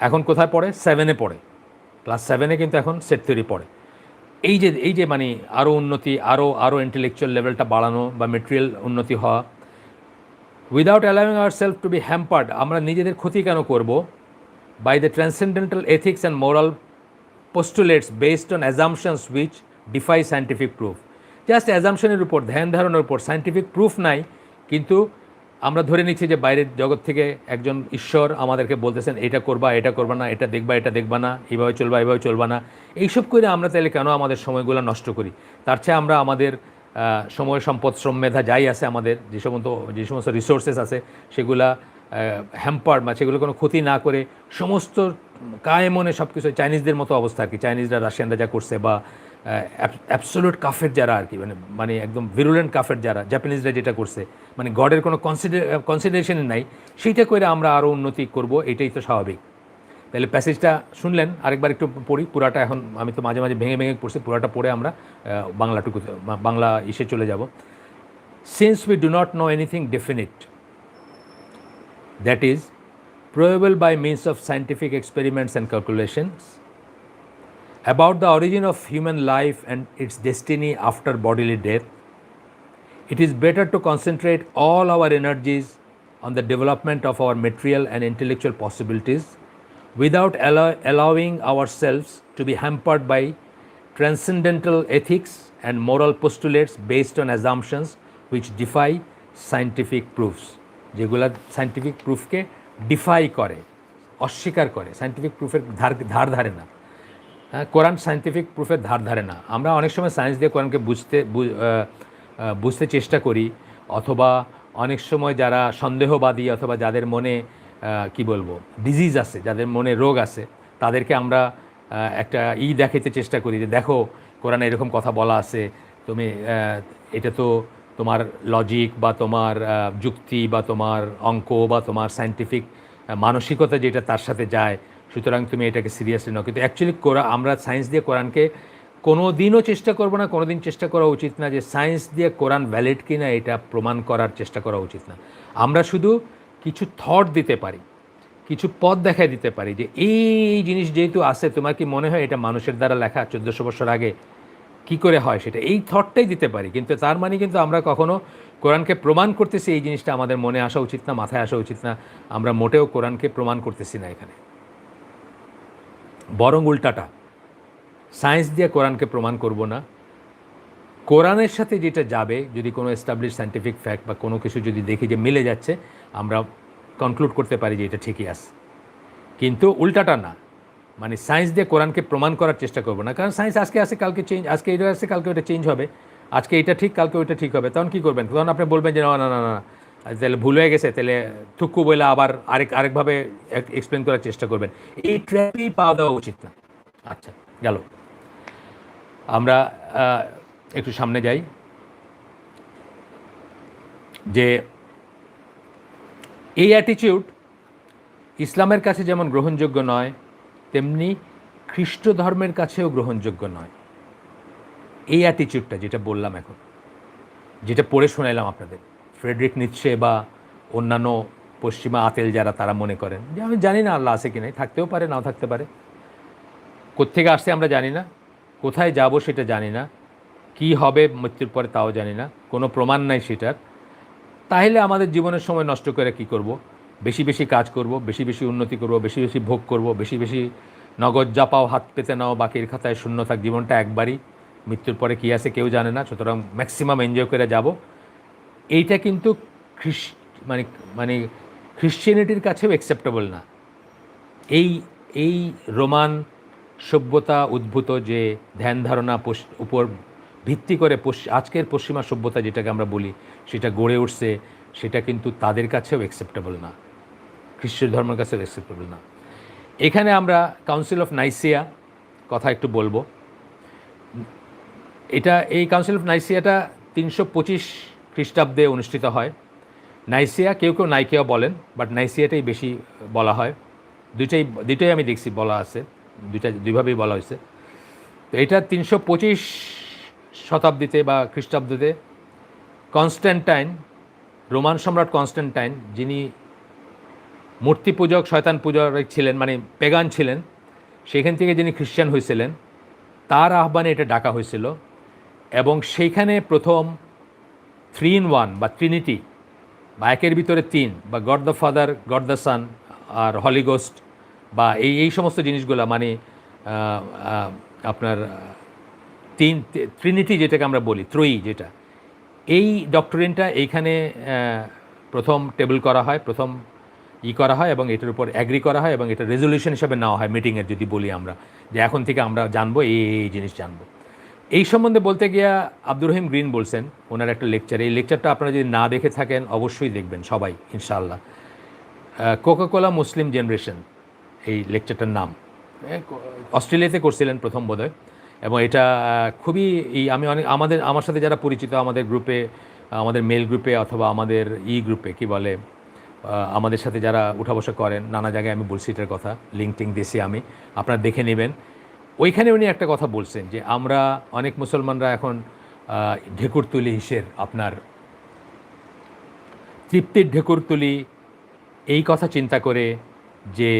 এখন কোথায় পড়ে? 7-এ পড়ে, ক্লাস 7-এ কিন্তু এখন সেট থিওরি পড়ে। এই যে মানে আরও উন্নতি, আরও ইন্টেলেকচুয়াল লেভেলটা বাড়ানো বা মেটেরিয়াল উন্নতি হওয়া, without allowing our self to be hampered, আমরা নিজেদের ক্ষতি কেন করব, by the transcendental ethics and moral postulates based on assumptions which defy scientific proof. Just অ্যাজামশনের উপর, ধ্যান ধারণার উপর, সায়েন্টিফিক প্রুফ নাই, কিন্তু আমরা ধরে নিচ্ছি যে বাইরের জগৎ থেকে একজন ঈশ্বর আমাদেরকে বলতেছেন এটা করবা, এটা করবা না, এটা দেখবা, এটা দেখবা না, এইভাবে চলবা, এইভাবে চলবা না। এইসব করে আমরা তাহলে কেন আমাদের সময়গুলো নষ্ট করি? তার চেয়ে আমরা আমাদের সময়, সম্পদ, শ্রম, মেধা যাই আছে আমাদের, যে সমস্ত রিসোর্সেস আছে সেগুলা হ্যাম্পার বা সেগুলো কোনো ক্ষতি না করে সমস্ত কায়ে মনে সব কিছু, চাইনিজদের মতো অবস্থা আর কি, চাইনিজরা রাশিয়ানরা যা করছে, বা অ্যাবসোলুট কাফের যারা আর কি, মানে একদম ভিরুলেন্ট কাফের যারা, জাপানিজরা যেটা করছে, মানে গডের কোনো কনসিডারেশনই নাই, সেইটা করে আমরা আরও উন্নতি করব, এটাই তো স্বাভাবিক। তাহলে প্যাসেজটা শুনলেন, আরেকবার একটু পড়ি পুরাটা। এখন আমি তো মাঝে মাঝে ভেঙে ভেঙে পড়ছি, পুরাটা পড়ে আমরা বাংলা ইসে চলে যাব। Since we do not know anything definite that is provable by means of scientific experiments and calculations about the origin of human life and its destiny after bodily death, it is better to concentrate all our energies on the development of our material and intellectual possibilities without allowing ourselves to be hampered by transcendental ethics and moral postulates based on assumptions which defy scientific proofs, যেগুলো scientific প্রুফকে defy করে, অস্বীকার করে, scientific প্রুফের ধার ধারে না। হ্যাঁ, কোরআন scientific প্রুফের ধার ধারে না। আমরা অনেক সময় সায়েন্স দিয়ে কোরআনকে বুঝতে চেষ্টা করি, অথবা অনেক সময় যারা সন্দেহবাদী অথবা যাদের মনে কি বলবো ডিজিজ আছে, যাদের মনে রোগ আছে, তাদেরকে আমরা একটা দেখাতে চেষ্টা করি যে দেখো কোরআনে এরকম কথা বলা আছে, তুমি এটা তো তোমার লজিক বা তোমার যুক্তি বা তোমার অঙ্ক বা তোমার সায়েন্টিফিক মানসিকতা যেটা তার সাথে যায়, সুতরাং তুমি এটাকে সিরিয়াসলি নাও। কিন্তু অ্যাকচুয়ালি আমরা সায়েন্স দিয়ে কোরআনকে কোনো দিনও চেষ্টা করবো না, কোনো দিন চেষ্টা করা উচিত না যে সায়েন্স দিয়ে কোরআন ভ্যালিড কি না এটা প্রমাণ করার চেষ্টা করা উচিত না। আমরা শুধু কিছু থট দিতে পারি, কিছু পথ দেখায় দিতে পারি যে এই জিনিস যেহেতু আছে, তোমার কি মনে হয় এটা মানুষের দ্বারা লেখা 1400 বছর আগে কি করে হয়, সেটা এই থটটাই দিতে পারি। কিন্তু তার মানে কিন্তু আমরা কখনো কোরআনকে প্রমাণ করতেছি এই জিনিসটা আমাদের মনে আসা উচিত না, মাথায় আসা উচিত না। আমরা মোটেও কোরআনকে প্রমাণ করতেছি না এখানে, বরং উল্টাটা, সায়েন্স দিয়ে কোরআনকে প্রমাণ করব না। কোরআনের সাথে যেটা যাবে, যদি কোনো এস্টাবলিশ সায়েন্টিফিক ফ্যাক্ট বা কোনো কিছু যদি দেখি যে মিলে যাচ্ছে, আমরা কনক্লুড করতে পারি যে এটা ঠিকই আছে। কিন্তু উল্টাটা না, মানে সায়েন্স দিয়ে কোরআনকে প্রমাণ করার চেষ্টা করবো না। কারণ সায়েন্স আজকে আসে কালকে চেঞ্জ, আজকে এটা আসে কালকে ওটা চেঞ্জ হবে, আজকে এটা ঠিক কালকে ওইটা ঠিক হবে। তখন কী করবেন? তখন আপনি বলবেন যে না না না না তাহলে ভুল হয়ে গেছে, তাহলে থুক্কু বলে আবার আরেকভাবে এক্সপ্লেন করার চেষ্টা করবেন। এই ট্র্যাপেই পাওয়া দেওয়া উচিত না। আচ্ছা, গেল। আমরা একটু সামনে যাই, যে এই অ্যাটিটিউড ইসলামের কাছে যেমন গ্রহণযোগ্য নয়, তেমনি খ্রিস্ট ধর্মের কাছেও গ্রহণযোগ্য নয়। এই অ্যাটিটিউডটা যেটা বললাম এখন, যেটা পড়ে শোনাইলাম আপনাদের, ফ্রেডরিক নিৎসে বা অন্যান্য পশ্চিমা আতেল যারা, তারা মনে করেন যে আমি জানি না আল্লাহ আছে কি নাই, থাকতেও পারে নাও থাকতে পারে, কোত্থেকে আসছে আমরা জানি না, কোথায় যাব সেটা জানি না, কি হবে মৃত্যুর পরে তাও জানি না, কোনো প্রমাণ নাই সেটার। তাহলে আমাদের জীবনের সময় নষ্ট করে কি করব? বেশি বেশি কাজ করব, বেশি বেশি উন্নতি করব, বেশি বেশি ভোগ করব, বেশি বেশি নগদ যা পাও হাত পেতে নাও, বাকির খাতায় শূন্য থাক, জীবনটা একবারই, মৃত্যুর পরে কী আছে কেউ জানে না, সুতরাং ম্যাক্সিমাম এনজয় করে যাব। এইটা কিন্তু মানে মানে খ্রিশ্চিয়ানিটির কাছেও অ্যাকসেপ্টেবল না। এই রোমান সভ্যতা উদ্ভূত যে ধ্যান ধারণা উপর ভিত্তি করে আজকের পশ্চিমা সভ্যতা যেটাকে আমরা বলি, সেটা গড়ে উঠছে, সেটা কিন্তু তাদের কাছেও অ্যাকসেপ্টেবল না, খ্রিস্ট ধর্মের কাছেও অ্যাকসেপ্টেবল না। এখানে আমরা কাউন্সিল অফ নাইসিয়া কথা একটু বলবো। এই কাউন্সিল অফ নাইসিয়াটা 325 খ্রিস্টাব্দে অনুষ্ঠিত হয়। নাইসিয়া কেউ কেউ নাইকিয়া বলেন, বাট নাইসিয়াটাই বেশি বলা হয়। দুইটাই আমি দেখছি বলা আছে, দুইভাবেই বলা হয়েছে। তো এটা 325 শতাব্দীতে বা খ্রিস্টাব্দে কনস্ট্যান্টাইন, রোমান সম্রাট কনস্ট্যান্টাইন, যিনি মূর্তি পূজক, শয়তান পূজক ছিলেন, মানে পেগান ছিলেন, সেখান থেকে যিনি খ্রিস্টান হয়েছিলেন, তার আহ্বানে এটা ডাকা হয়েছিল এবং সেইখানে প্রথম 3 in 1 বা ট্রিনিটি বা একের ভিতরে তিন বা God the father, God the son আর হলি গোস্ট বা এই সমস্ত জিনিসগুলো মানে আপনার ট্রিনিটি যেটাকে আমরা বলি, ত্রয়ী যেটা, এই ডক্টরিনটা এইখানে প্রথম টেবল করা হয়, প্রথম করা হয় এবং এটার উপর অ্যাগ্রি করা হয় এবং এটা রেজলিউশন হিসাবে নেওয়া হয় মিটিংয়ের, যদি বলি আমরা যে এখন থেকে আমরা জানবো এই জিনিস জানবো। এই সম্বন্ধে বলতে গিয়া আব্দুর রহিম গ্রিন বলছেন ওনার একটা লেকচার, এই লেকচারটা আপনারা যদি না দেখে থাকেন অবশ্যই দেখবেন সবাই ইনশাআল্লাহ। কোকা-কোলা মুসলিম জেনারেশন এই লেকচারটার নাম, অস্ট্রেলিয়াতে করছিলেন প্রথম বোধহয়, এবং এটা খুবই আমি আমার সাথে যারা পরিচিত আমাদের গ্রুপে, আমাদের মেল গ্রুপে অথবা আমাদের গ্রুপে কি বলে, আমাদের সাথে যারা উঠা বসা করেন নানা জায়গায় আমি বলছি এটার কথা, লিঙ্কটিং দিয়েছি আমি, আপনারা দেখে নেবেন। ওইখানে উনি একটা কথা বলছেন যে আমরা অনেক মুসলমানরা এখন ঢেকুর তুলি হিসের, আপনার তৃপ্তির ঢেকুর তুলি, এই কথা চিন্তা করে যে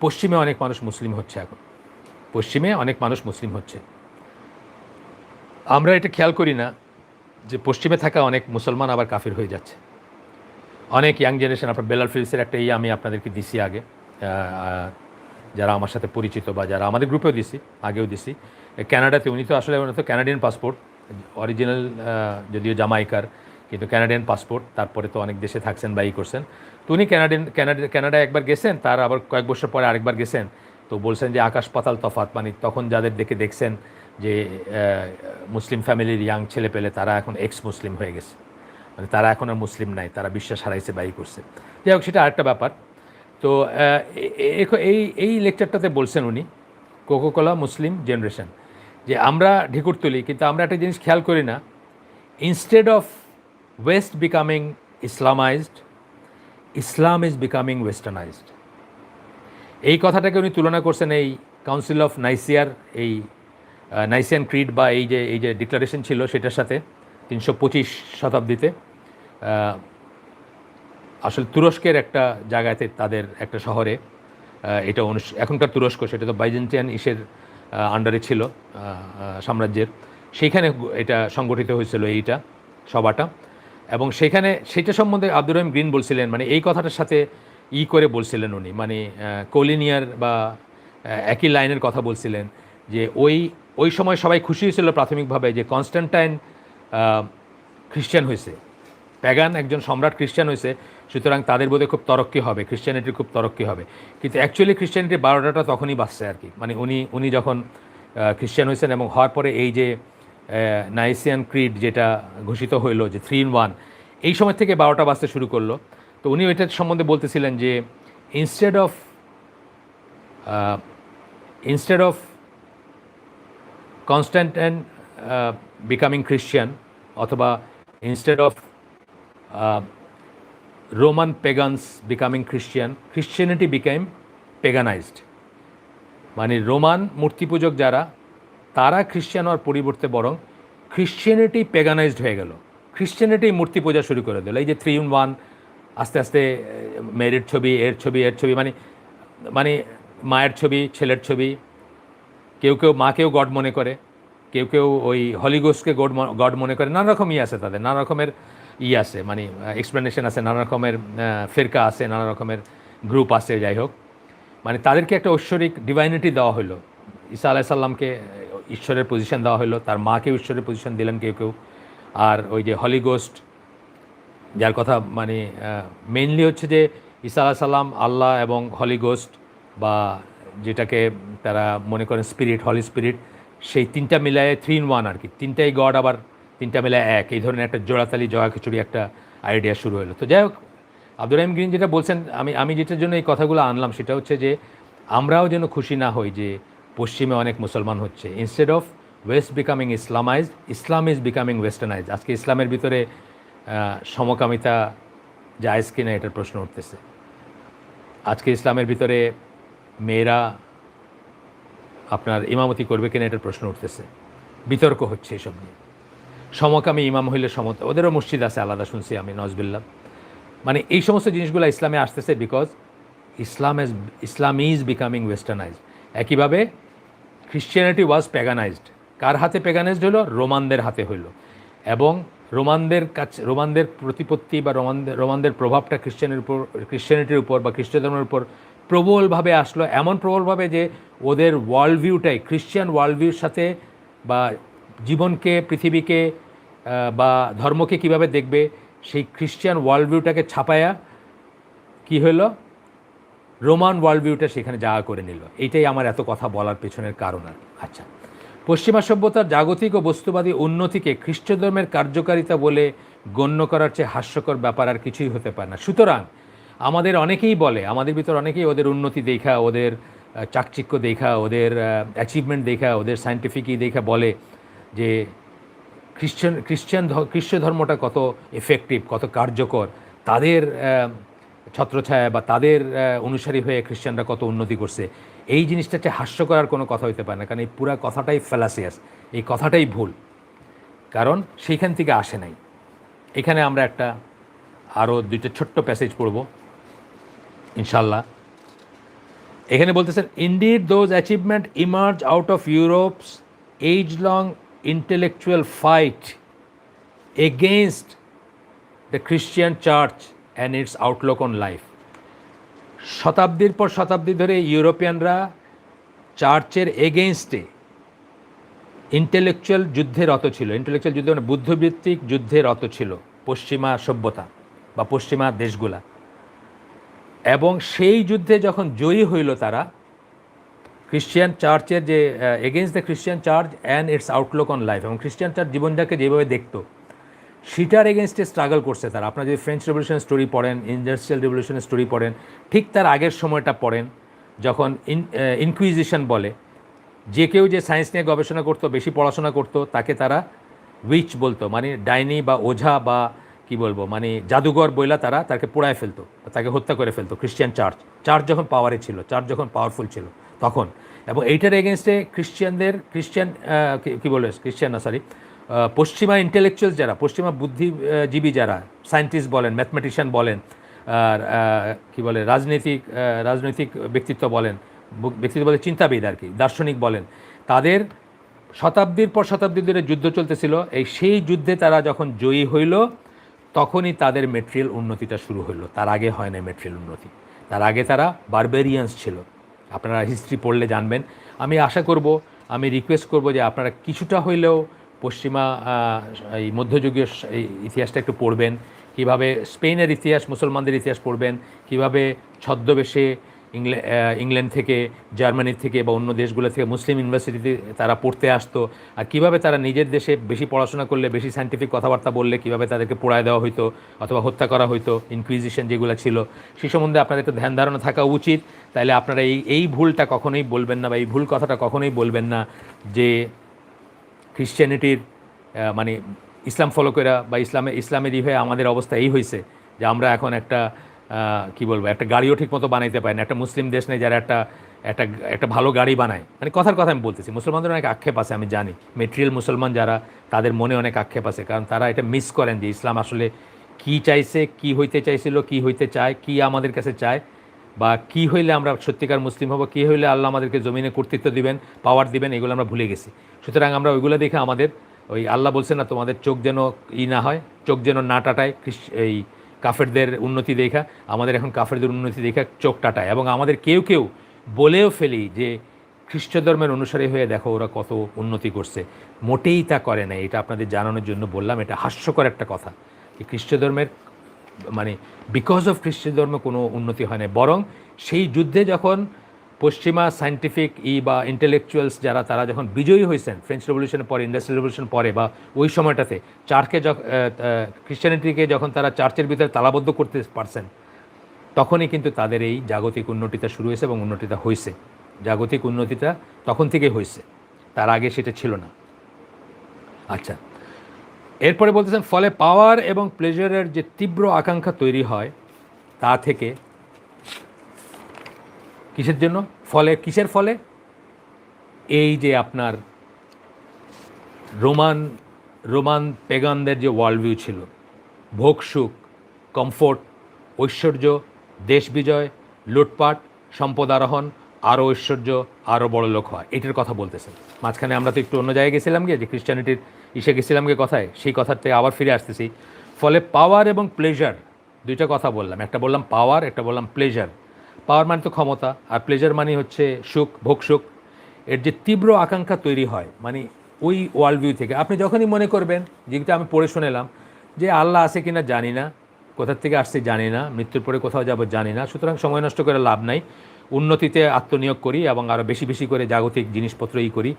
পশ্চিমে অনেক মানুষ মুসলিম হচ্ছে, এখন পশ্চিমে অনেক মানুষ মুসলিম হচ্ছে, আমরা এটা খেয়াল করি না যে পশ্চিমে থাকা অনেক মুসলমান আবার কাফির হয়ে যাচ্ছে। অনেক ইয়াং জেনারেশন, আপনার বেলাল ফিলসের একটা আমি আপনাদেরকে দিছি আগে, যারা আমার সাথে পরিচিত বা যারা আমাদের গ্রুপেও দিছি, আগেও দিছি। ক্যানাডাতে উনি তো আসলে তো ক্যানাডিয়ান পাসপোর্ট, অরিজিনাল যদিও জামাইকার, কিন্তু ক্যানাডিয়ান পাসপোর্ট, তারপরে তো অনেক দেশে থাকছেন বা করছেন। তো উনি ক্যানাডায় একবার গেছেন, তার আবার কয়েক বছর পরে আরেকবার গেছেন, তো বলছেন যে আকাশ পাতাল তফাৎ, মানে তখন যাদের দেখছেন যে মুসলিম ফ্যামিলির ইয়াং ছেলে পেলে তারা এখন এক্স মুসলিম হয়ে গেছে, মানে তারা এখন আর মুসলিম নাই, তারা বিশ্বাস হারাইছে বা করছে। যাই হোক, সেটা আরেকটা ব্যাপার। তো এই লেকচারটাতে বলছেন উনি, কোকা-কোলা মুসলিম জেনারেশন, যে আমরা ঢেকুর তুলি কিন্তু আমরা একটা জিনিস খেয়াল করি না, instead of west becoming Islamized, Islam is becoming westernized. এই কথাটাকে উনি তুলনা করছেন এই কাউন্সিল অফ নাইসিয়ার, এই নাইসিয়ান ক্রিড বা এই যে ডিক্লারেশন ছিল সেটার সাথে 325 শতাব্দীতে আসলে তুরস্কের একটা জায়গাতে, তাদের একটা শহরে, এটা এখনকার তুরস্ক, সেটা তো বাইজেন্টিয়ান আন্ডারে ছিল সাম্রাজ্যের, সেইখানে এটা সংগঠিত হয়েছিল এইটা সভাটা। এবং সেটা সম্বন্ধে আব্দুর রহিম গ্রিন বলছিলেন, মানে এই কথাটার সাথে করে বলছিলেন উনি, মানে কোলিনিয়ার বা একই লাইনের কথা বলছিলেন যে ওই সময় সবাই খুশি হয়েছিল প্রাথমিকভাবে যে কনস্ট্যান্টাইন খ্রিস্টান হয়েছে, প্যাগান একজন সম্রাট খ্রিস্টান হয়েছে, সুতরাং তাদের বোধহয় খুব তরক্কি হবে, খ্রিস্টানিটির খুব তরক্কি হবে। কিন্তু অ্যাকচুয়ালি খ্রিস্টানিটির 12টাটা তখনই বাঁচছে আর কি, মানে উনি যখন খ্রিস্টান হয়েছেন এবং হওয়ার পরে এই যে নাইসিয়ান ক্রিড যেটা ঘোষিত হইলো যে 3 in 1, এই সময় থেকে 12টা বাজতে শুরু করলো। তো উনি ওইটার সম্বন্ধে বলতেছিলেন যে ইনস্টেড অফ কনস্ট্যান্টাইন বিকামিং খ্রিস্টান, অথবা ইনস্টেড অফ রোমান পেগানস বিকামিং খ্রিস্টান, খ্রিশ্চিয়ানিটি বিকেম পেগানাইজড। মানে রোমান মূর্তি পূজক যারা, তারা খ্রিস্টান হওয়ার পরিবর্তে বরং খ্রিশ্চিয়ানিটি পেগানাইজড হয়ে গেল, খ্রিশ্চিয়ানিটি মূর্তি পূজা শুরু করে দিল। এই যে 3 in 1, আস্তে আস্তে মেয়ের ছবি, এর ছবি, মানে মায়ের ছবি, ছেলের ছবি, কেউ মাকেও গড মনে করে, কেউ ওই হলিগোস্টকে গড মনে করে, নানা রকম আছে তাদের, নানা রকমের আছে, মানে এক্সপ্লেনেশন আছে, নানা রকমের ফেরকা আছে, নানা রকমের গ্রুপ আছে। যাই হোক, মানে তাদেরকে একটা ঐশ্বরিক ডিভাইনিটি দেওয়া হলো, ঈসা আলাইহিস সালামকে ঈশ্বরের পজিশন দেওয়া হলো, তার মাকেও ঈশ্বরের পজিশন দিলেন কেউ, আর ওই যে হলিগোস্ট যার কথা, মানে মেইনলি হচ্ছে যে ঈসা আলাইহিস সালাম, আল্লাহ এবং হলিগোস্ট, বা যেটাকে তারা মনে করেন স্পিরিট, হলি স্পিরিট, সেই তিনটা মিলায় 3 in 1 আর কি, তিনটাই গড, আবার তিনটা মিলায় এক, এই ধরনের একটা জোড়াতালি জয়া খিচুড়ি একটা আইডিয়া শুরু হলো। তো যাই হোক, আব্দুর রহিম গ্রিন যেটা বলছেন, আমি যেটার জন্য এই কথাগুলো আনলাম সেটা হচ্ছে যে আমরাও যেন খুশি না হই যে পশ্চিমে অনেক মুসলমান হচ্ছে। Instead of west becoming Islamized, Islam is becoming westernized. আজকে ইসলামের ভিতরে সমকামিতা জায়েজ কিনা এটার প্রশ্ন উঠতেছে। আজকে ইসলামের ভিতরে মেয়েরা আপনার ইমামতি করবে কিনা এটার প্রশ্ন উঠতেছে, বিতর্ক হচ্ছে এসব নিয়ে। সমকামী ইমাম হইলে ওদেরও মসজিদ আছে আলাদা, শুনছি আমি, নজবিল্লাহ। মানে এই সমস্ত জিনিসগুলো ইসলামে আসতেছে বিকজ ইসলাম ইজ বিকামিং ওয়েস্টার্নাইজড। একইভাবে খ্রিশ্চিয়ানিটি ওয়াজ প্যাগানাইজড। কার হাতে প্যাগানাইজড হলো? রোমানদের হাতে হইল। এবং রোমানদের প্রতিপত্তি বা রোমানদের প্রভাবটা খ্রিশ্চিয়ানিটির উপর বা খ্রিস্ট ধর্মের উপর প্রবলভাবে আসলো, এমন প্রবলভাবে যে ওদের ওয়ার্ল্ড ভিউটাই খ্রিশ্চিয়ান ওয়ার্ল্ড ভিউর সাথে, বা জীবনকে, পৃথিবীকে বা ধর্মকে কিভাবে দেখবে সেই খ্রিশ্চিয়ান ওয়ার্ল্ড ভিউটাকে ছাপায়া কি হলো, রোমান ওয়ার্ল্ড ভিউটা সেখানে জায়গা করে নিল। এইটাই আমার এত কথা বলার পেছনের কারণ। আর আচ্ছা, পশ্চিমা সভ্যতার জাগতিক ও বস্তুবাদী উন্নতিকে খ্রিস্ট ধর্মের কার্যকারিতা বলে গণ্য করার চেয়ে হাস্যকর ব্যাপার আর কিছুই হতে পারে না। সুতরাং আমাদের অনেকেই বলে, আমাদের ভিতর অনেকেই ওদের উন্নতি দেখা, ওদের চাকচিক্য দেখা, ওদের অ্যাচিভমেন্ট দেখা, ওদের সায়েন্টিফিকই দেখা বলে যে খ্রিস্ট ধর্মটা কত এফেক্টিভ, কত কার্যকর, তাদের ছত্রছায়া বা তাদের অনুসারী হয়ে খ্রিস্টানরা কত উন্নতি করছে। এই জিনিসটা হচ্ছে হাস্য করার কোনো কথা হইতে পারে না, কারণ এই পুরা কথাটাই ফ্যালাসিয়াস, এই কথাটাই ভুল, কারণ সেইখান থেকে আসে নাই। এখানে আমরা একটা আরও দুইটা ছোট্ট প্যাসেজ পড়ব ইনশাল্লাহ। এখানে বলতেছেন, indeed those achievement emerge out of Europe's age long intellectual fight against the Christian church and it's Outlook on life. শতাব্দীর পর শতাব্দী ধরে ইউরোপিয়ানরা চার্চের এগেনস্টে ইন্টেলেকচুয়াল যুদ্ধে রত ছিল। ইন্টেলেকচুয়াল যুদ্ধ মানে বুদ্ধভিত্তিক যুদ্ধে রত ছিল পশ্চিমা সভ্যতা বা পশ্চিমা দেশগুলা। এবং সেই যুদ্ধে যখন জয়ী হইল তারা, খ্রিশ্চিয়ান চার্চের যে against the Christian church and it's Outlook on life, এবং খ্রিশ্চিয়ান চার্চ জীবনটাকে যেভাবে দেখতো সেটার এগেনস্টে স্ট্রাগল করছে তারা। আপনারা যদি ফ্রেঞ্চ রেভলিউশনের স্টোরি পড়েন, ইন্ডাস্ট্রিয়াল রেভলিউশনের স্টোরি পড়েন, ঠিক তার আগের সময়টা পড়েন, যখন ইনকুইজিশন বলে, যে কেউ যে সায়েন্স নিয়ে গবেষণা করতো, বেশি পড়াশোনা করতো, তাকে তারা উইচ বলতো, মানে ডাইনি বা ওঝা বা কি বলবো, মানে জাদুঘর বইলা তাকে পোড়ায় ফেলতো, তাকে হত্যা করে ফেলতো। খ্রিশ্চিয়ান চার্চ যখন পাওয়ারে ছিল, চার্চ যখন পাওয়ারফুল ছিল তখন। এবং এইটার এগেনস্টে পশ্চিমা ইন্টেলেকচুয়ালস যারা, পশ্চিমা বুদ্ধিজীবী যারা, সায়েন্টিস্ট বলেন, ম্যাথমেটিশিয়ান বলেন, আর কী বলে রাজনৈতিক ব্যক্তিত্ব বলেন, চিন্তাবিদ আর কি, দার্শনিক বলেন, তাদের শতাব্দীর পর শতাব্দী ধরে যুদ্ধ চলতেছিল। সেই যুদ্ধে তারা যখন জয়ী হইল, তখনই তাদের মেটেরিয়াল উন্নতিটা শুরু হইল। তার আগে হয় না মেটেরিয়াল উন্নতি, তার আগে তারা বারবেরিয়ান্স ছিল। আপনারা হিস্ট্রি পড়লে জানবেন। আমি আশা করব, আমি রিকোয়েস্ট করব যে আপনারা কিছুটা হইলেও পশ্চিমা এই মধ্যযুগীয় এই ইতিহাসটা একটু পড়বেন, কীভাবে স্পেনের ইতিহাস, মুসলমানদের ইতিহাস পড়বেন, কীভাবে ছদ্মবেশে ইংল্যান্ড থেকে, জার্মানির থেকে বা অন্য দেশগুলো থেকে মুসলিম ইউনিভার্সিটিতে তারা পড়তে আসতো, আর কীভাবে তারা নিজের দেশে বেশি পড়াশোনা করলে, বেশি সায়েন্টিফিক কথাবার্তা বললে কীভাবে তাদেরকে পোড়ায় দেওয়া হইতো অথবা হত্যা করা হইতো, ইনকুইজিশন যেগুলো ছিল, সে সম্বন্ধে আপনাদের একটু ধ্যান ধারণা থাকা উচিত। তাইলে আপনারা এই ভুলটা কখনোই বলবেন না, বা এই ভুল কথাটা কখনোই বলবেন না যে খ্রিশ্চিয়ানিটির মানে ইসলাম ফলো করা বা ইসলামের হয়ে আমাদের অবস্থা এই হয়েছে যে আমরা এখন একটা কি বলবো, একটা গাড়িও ঠিক মতো বানাইতে পারি না। একটা মুসলিম দেশ নেই যারা একটা ভালো গাড়ি বানায়, মানে কথার কথা আমি বলতেছি। মুসলমানদের অনেক আক্ষেপ আছে, আমি জানি, মেটেরিয়াল মুসলমান যারা, তাদের মনে অনেক আক্ষেপ আছে, কারণ তারা এটা মিস করেন যে ইসলাম আসলে কি চাইছে, কি হইতে চাইছিল, কি হইতে চায়, কি আমাদের কাছে চায়, বা কি হইলে আমরা সত্যিকার মুসলিম হব, কি হইলে আল্লাহ আমাদেরকে জমিনে কর্তৃত্ব দিবেন, পাওয়ার দিবেন, এগুলো আমরা ভুলে গেছি। সুতরাং আমরা ওইগুলো দেখে আমাদের ওই আল্লাহ বলছে না, তোমাদের চোখ যেন না হয়, চোখ যেন না টাটায় এই কাফেরদের উন্নতি দেখা। আমাদের এখন কাফেরদের উন্নতি দেখা চোখ টাটায়, এবং আমাদের কেউ কেউ বলেও ফেলি যে খ্রিস্ট ধর্মের অনুসারী হয়ে দেখো ওরা কত উন্নতি করছে। মোটেই তা করে না। এটা আপনাদের জানানোর জন্য বললাম। এটা হাস্যকর একটা কথা, যে খ্রিস্ট ধর্মের মানে বিকজ অফ খ্রিস্ট ধর্ম কোনো উন্নতি হয় না, বরং সেই যুদ্ধে যখন পশ্চিমা সায়েন্টিফিক বা ইন্টেলেকচুয়ালস যারা, তারা যখন বিজয়ী হয়েছেন ফ্রেঞ্চ রেভলিউশনের পরে, ইন্ডাস্ট্রিয়াল রেভলিউশন পরে, বা ওই সময়টাতে খ্রিশ্চানিটিকে যখন তারা চার্চের ভিতরে তালাবদ্ধ করতে পারছেন, তখনই কিন্তু তাদের এই জাগতিক উন্নতিটা শুরু হয়েছে, এবং উন্নতিটা হয়েছে। জাগতিক উন্নতিটা তখন থেকেই হয়েছে, তার আগে সেটা ছিল না। আচ্ছা, এরপরে বলতেছেন, ফলে পাওয়ার এবং প্লেজারের যে তীব্র আকাঙ্ক্ষা তৈরি হয়, তা থেকে কিসের জন্য ফলে, কিসের ফলে, এই যে আপনার রোমান পেগানদের যে ওয়ার্ল্ড ভিউ ছিল, ভোগ সুখ, কমফোর্ট, ঐশ্বর্য, দেশ বিজয়, লুটপাট, সম্পদ আরোহণ, আরও ঐশ্বর্য, আরও বড় লোক হয়, এটার কথা বলতেছেন। মাঝখানে আমরা তো একটু অন্য জায়গায় গেছিলাম গিয়ে, যে খ্রিস্টানিটির ইসে গেছিলাম গিয়ে কথায়, সেই কথার থেকে আবার ফিরে আসতেছি। ফলে পাওয়ার এবং প্লেজার দুইটা কথা বললাম, একটা বললাম পাওয়ার, একটা বললাম প্লেজার। পাওয়ার মানে তো ক্ষমতা, আর প্লেজার মানে হচ্ছে সুখ, ভোগ সুখ। এর যে তীব্র আকাঙ্ক্ষা তৈরি হয়, মানে ওই ওয়ার্ল্ড ভিউ থেকে আপনি যখনই মনে করবেন, যেটা আমি পড়ে শুনেলাম, যে আল্লাহ আছে কিনা জানি না, কোথার থেকে আসছে জানি না, মৃত্যুর পরে কোথাও যাবো জানি না, সুতরাং সময় নষ্ট করে লাভ নাই, উন্নতিতে আত্মনিয়োগ করি এবং আরও বেশি বেশি করে জাগতিক জিনিসপত্রই করি।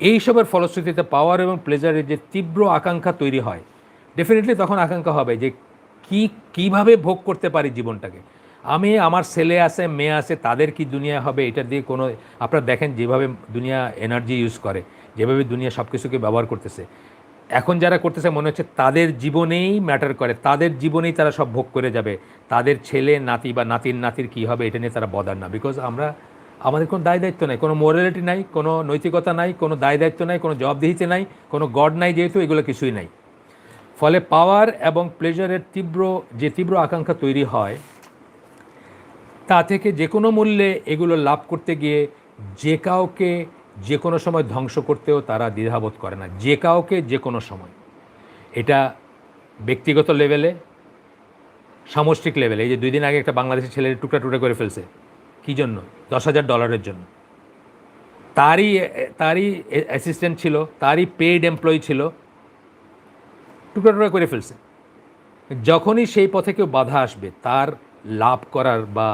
এইসবের ফলশ্রুতিতে পাওয়ার এবং প্লেজারের যে তীব্র আকাঙ্ক্ষা তৈরি হয়, ডেফিনেটলি তখন আকাঙ্ক্ষা হবে যে কীভাবে ভোগ করতে পারি জীবনটাকে। আমি, আমার ছেলে আছে, মেয়ে আছে, তাদের কি দুনিয়া হবে, এটা দিয়ে কোনো, আপনারা দেখেন যেভাবে দুনিয়া এনার্জি ইউজ করে, যেভাবে দুনিয়া সব কিছুকে ব্যবহার করতেছে, এখন যারা করতেছে মনে হচ্ছে তাদের জীবনেই ম্যাটার করে, তাদের জীবনেই তারা সব ভোগ করে যাবে, তাদের ছেলে নাতি বা নাতির নাতির কী হবে এটা নিয়ে তারা বদার না। বিকজ আমাদের কোনো দায় দায়িত্ব নাই, কোনো মোরালিটি নাই, কোনো নৈতিকতা নাই, কোনো দায় দায়িত্ব নাই, কোনো জবাবদিহিতে নাই, কোনো গড নাই, যেহেতু এগুলো কিছুই নাই। ফলে পাওয়ার এবং প্লেজারের তীব্র আকাঙ্ক্ষা তৈরি হয়, তা থেকে যে কোনো মূল্যে এগুলো লাভ করতে গিয়ে যে কাউকে যে কোনো সময় ধ্বংস করতেও তারা দ্বিধাবোধ করে না, যে কাউকে যে কোনো সময়। এটা ব্যক্তিগত লেভেলে, সামষ্টিক লেভেলে। এই যে 2 দিন আগে একটা বাংলাদেশের ছেলের টুকরা টুকরা করে ফেলছে, কী জন্য? $10,000 জন্য। তারই অ্যাসিস্ট্যান্ট ছিল, তারই পেইড এমপ্লয়ি ছিল, টুকরা টুকরা করে ফেলছে। যখনই সেই পথে কেউ বাধা আসবে, তার লাভ করার বা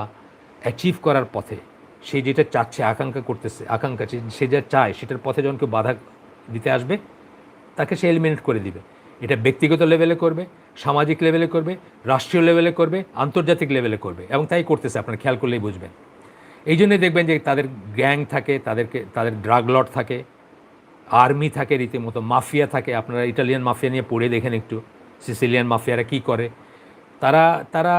অ্যাচিভ করার পথে, সে যেটা চাচ্ছে, আকাঙ্ক্ষা সে যা চায় সেটার পথে যখন কেউ বাধা দিতে আসবে, তাকে সে এলিমিনেট করে দিবে। এটা ব্যক্তিগত লেভেলে করবে, সামাজিক লেভেলে করবে, রাষ্ট্রীয় লেভেলে করবে, আন্তর্জাতিক লেভেলে করবে, এবং তাই করতেছে, আপনারা খেয়াল করলেই বুঝবেন। এই জন্যই দেখবেন যে তাদের গ্যাং থাকে, তাদের ড্রাগ লর্ড থাকে, আর্মি থাকে, রীতিমতো মাফিয়া থাকে। আপনারা ইটালিয়ান মাফিয়া নিয়ে পড়ে দেখেন একটু, সিসিলিয়ান মাফিয়ারা কী করে। তারা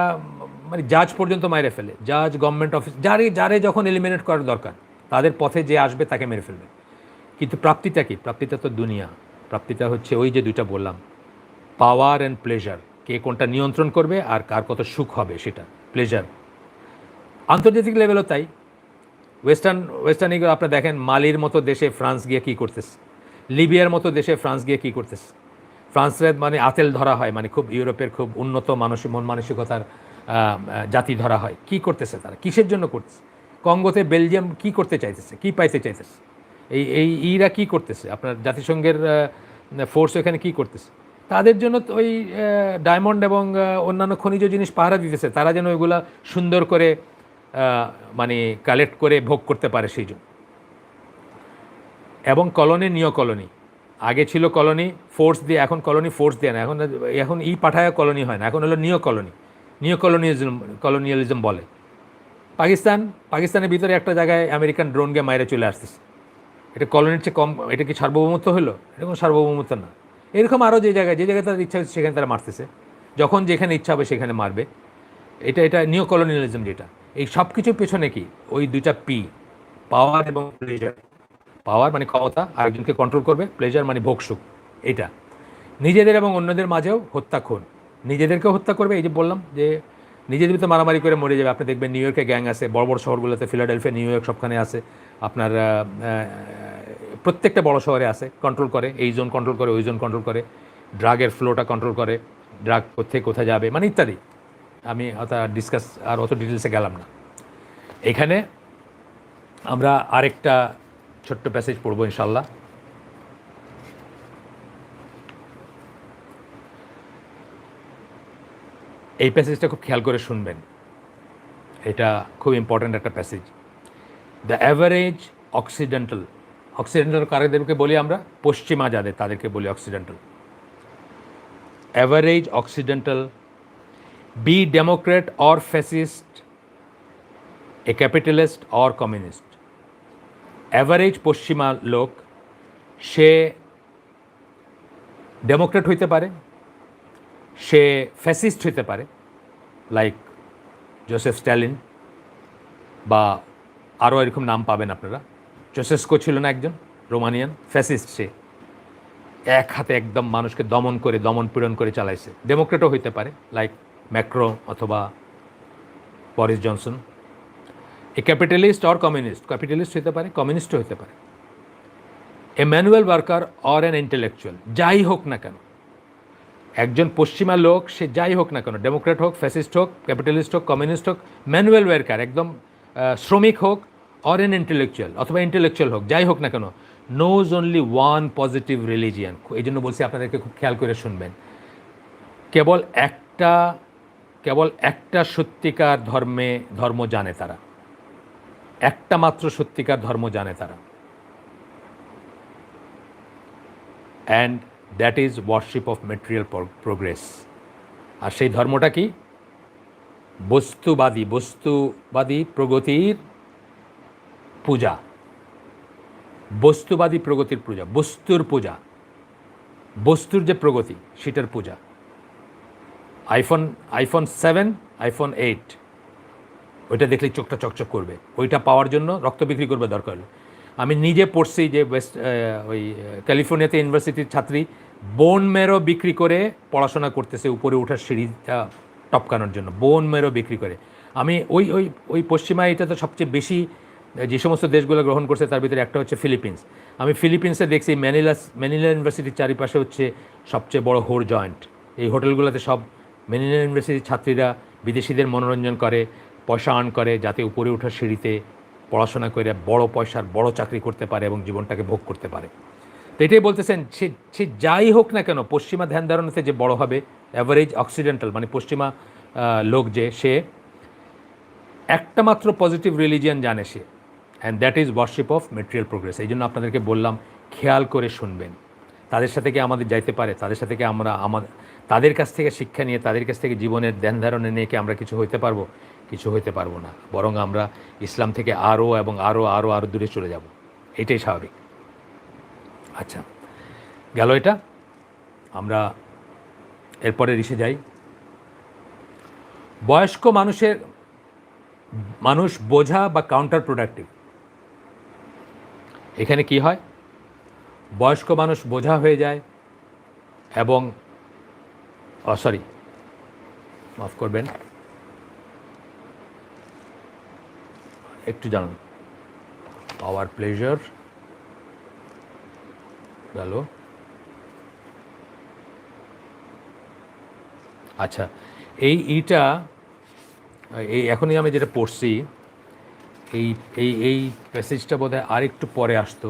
মানে জাজ পর্যন্ত মাইরে ফেলে, জাজ, গভর্নমেন্ট অফিস, যারে যখন এলিমিনেট করার দরকার, তাদের পথে যে আসবে তাকে মেরে ফেলবে। কিন্তু প্রাপ্তিটা কি? প্রাপ্তিটা তো দুনিয়া। প্রাপ্তিটা হচ্ছে ওই যে দুইটা বললাম, পাওয়ার অ্যান্ড প্লেজার। কে কোনটা নিয়ন্ত্রণ করবে আর কার কত সুখ হবে, সেটা প্লেজার। আন্তর্জাতিক লেভেলও তাই। ওয়েস্টার্ন এগুলো আপনারা দেখেন, মালির মতো দেশে ফ্রান্স গিয়ে কী করতেছে, লিবিয়ার মতো দেশে ফ্রান্স গিয়ে কী করতেছে। ফ্রান্সের মানে আতেল ধরা হয়, মানে খুব ইউরোপের খুব উন্নত মন মানসিকতার জাতি ধরা হয়। কি করতেছে তারা, কিসের জন্য করতেছে? কঙ্গোতে বেলজিয়াম কি করতে চাইতেছে, কি পাইতে চাইতেছে? ইরা কি করতেছে? আপনার জাতিসংঘের ফোর্স এখানে কি করতেছে? তাদের জন্য ওই ডায়মন্ড এবং অন্যান্য খনিজ জিনিস পাহারা দিতেছে, তারা যেন ওইগুলা সুন্দর করে মানে কালেক্ট করে ভোগ করতে পারে সেই জন্য। এবং কলোনি, নিও কলোনি, আগে ছিল কলোনি ফোর্স দিয়ে, এখন কলোনি ফোর্স দিয়ে না, এখন পাঠায় কলোনি হয় না, এখন হলো নিও কলোনিয়ালিজম বলে। পাকিস্তানের ভিতরে একটা জায়গায় আমেরিকান ড্রোন গিয়ে মাইরে চলে আসতেছে, এটা কলোনির চেয়ে কম? এটা কি সার্বভৌমত্ব হলো? এটা কোনো সার্বভৌমত্ব না। এরকম আরও যে জায়গায় তাদের ইচ্ছা হচ্ছে সেখানে তারা মারতেছে, যখন যেখানে ইচ্ছা হবে সেখানে মারবে। এটা নিও কলোনিয়ালিজম। যেটা এই সব কিছুর পেছনে কি? ওই দুইটা পি, পাওয়ার এবং প্লেজার। পাওয়ার মানে ক্ষমতা, আরেকজনকে কন্ট্রোল করবে, প্লেজার মানে ভোগ সুখ। এটা নিজেদের এবং অন্যদের মাঝেও হত্যা খুন, নিজেদেরকেও হত্যা করবে। এই যে বললাম যে নিজেদের ভিতরে মারামারি করে মরে যাবে। আপনি দেখবেন নিউ ইয়র্কে গ্যাং আছে, বড় বড় শহরগুলোতে, ফিলাডেলফিয়া, নিউ ইয়র্ক, সবখানে আছে। আপনার প্রত্যেকটা বড় শহরে আছে, কন্ট্রোল করে, এই জোন কন্ট্রোল করে, ওই জোন কন্ট্রোল করে, ড্রাগের ফ্লোটা কন্ট্রোল করে, ড্রাগ কোথায় কোথায় যাবে, মানে ইত্যাদি। আমি অত ডিটেলসে গেলাম না। এখানে আমরা আরেকটা ছোট্ট প্যাসেজ পড়বো ইনশাল্লাহ। এই প্যাসেজটা খুব খেয়াল করে শুনবেন, এটা খুব ইম্পর্ট্যান্ট একটা প্যাসেজ। দ্য অ্যাভারেজ অক্সিডেন্টাল কারদেরকে বলি আমরা, পশ্চিমা যাদের, তাদেরকে বলি occidental. Average occidental, be democrat or fascist, a capitalist or communist. Average পশ্চিমা লোক, সে ডেমোক্রেট হইতে পারে, সে ফ্যাসিস্ট হইতে পারে, লাইক জোসেফ স্ট্যালিন, বা আরও এরকম নাম পাবেন আপনারা। জোসেস্কো ছিল না একজন রোমানিয়ান ফ্যাসিস্ট, সে এক হাতে একদম মানুষকে দমন পীড়ন করে চালাইছে। ডেমোক্রেটও হইতে পারে, লাইক ম্যাক্রো অথবা Boris Johnson. A capitalist or communist, capitalist হতে পারে, কমিউনিস্ট হতে পারে, a manual worker or an intellectual, যাই হোক না কেন, একজন পশ্চিমা লোক সে যাই হোক না কেন, ডেমোক্র্যাট হোক, ফ্যাসিস্ট হোক, ক্যাপিটালিস্ট হোক, কমিউনিস্ট হোক, ম্যানুয়াল ওয়ার্কার একদম শ্রমিক হোক, অর অ্যান ইন্টেলেকচুয়াল অথবা ইন্টেলেকচুয়াল হোক, যাই হোক না কেন, knows only one positive religion. এই জন্য বলছি আপনাদেরকে খুব খেয়াল করে শুনবেন, কেবল একটা সত্যিকার ধর্ম জানে তারা, একটা মাত্র সত্যিকার ধর্ম জানে তারা, and that is worship of material progress. আর সেই ধর্মটা কি? বস্তুবাদী প্রগতির পূজা, বস্তুবাদী প্রগতির পূজা, বস্তুর যে প্রগতি সেটার পূজা। আইফোন 7, আইফোন 8 ওইটা দেখলেই চোখটা চকচক করবে, ওইটা পাওয়ার জন্য রক্ত বিক্রি করবে দরকার হলে। আমি নিজে পড়ছি যে ওই ক্যালিফোর্নিয়াতে ইউনিভার্সিটির ছাত্রী বোন মেরো বিক্রি করে পড়াশোনা করতেছে উপরে ওঠার সিঁড়িটা টপকানোর জন্য, বোন মেরো বিক্রি করে। আমি ওই পশ্চিমা এটাতে সবচেয়ে বেশি যে সমস্ত দেশগুলো গ্রহণ করছে তার ভিতরে একটা হচ্ছে ফিলিপিন্স। আমি ফিলিপিন্সে দেখছি ম্যানিলা ইউনিভার্সিটির চারিপাশে হচ্ছে সবচেয়ে বড় হোর জয়েন্ট। এই হোটেলগুলোতে সব ম্যানিলা ইউনিভার্সিটির ছাত্রীরা বিদেশিদের মনোরঞ্জন করে, পয়সা আর্ন করে, যাতে উপরে ওঠার সিঁড়িতে পড়াশোনা করে বড় পয়সার বড় চাকরি করতে পারে এবং জীবনটাকে ভোগ করতে পারে। তো এটাই বলতেছেন, সে যাই হোক না কেন, পশ্চিমা ধ্যান ধারণাতে যে বড় হবে, অ্যাভারেজ অক্সিডেন্টাল মানে পশ্চিমা লোক যে, সে একটা মাত্র পজিটিভ রিলিজিয়ান জানে সে, and that is worship of material progress. এই জন্য আপনাদেরকে বললাম খেয়াল করে শুনবেন। তাদের সাথে কি আমাদের যাইতে পারে? তাদের সাথে কি আমরা তাদের কাছ থেকে শিক্ষা নিয়ে, তাদের কাছ থেকে জীবনের ধ্যান ধারণা নিয়ে কি আমরা কিছু হইতে পারবো? কিছু হইতে পারবো না, বরং আমরা ইসলাম থেকে আরও এবং আরও দূরে চলে যাব। এটাই স্বাভাবিক। আচ্ছা, গেল এটা। আমরা এরপরে রিসে যাই। বয়স্ক মানুষ বোঝা বা কাউন্টার প্রোডাক্টিভ। এখানে কি হয়? বয়স্ক মানুষ বোঝা হয়ে যায় এবং মাফ করবেন, একটু জানুন। আওয়ার প্লেজার গেল। আচ্ছা, এখনই আমি যেটা পড়ছি, এই প্যাসেজটা বোধহয় আরেকটু পরে আসতো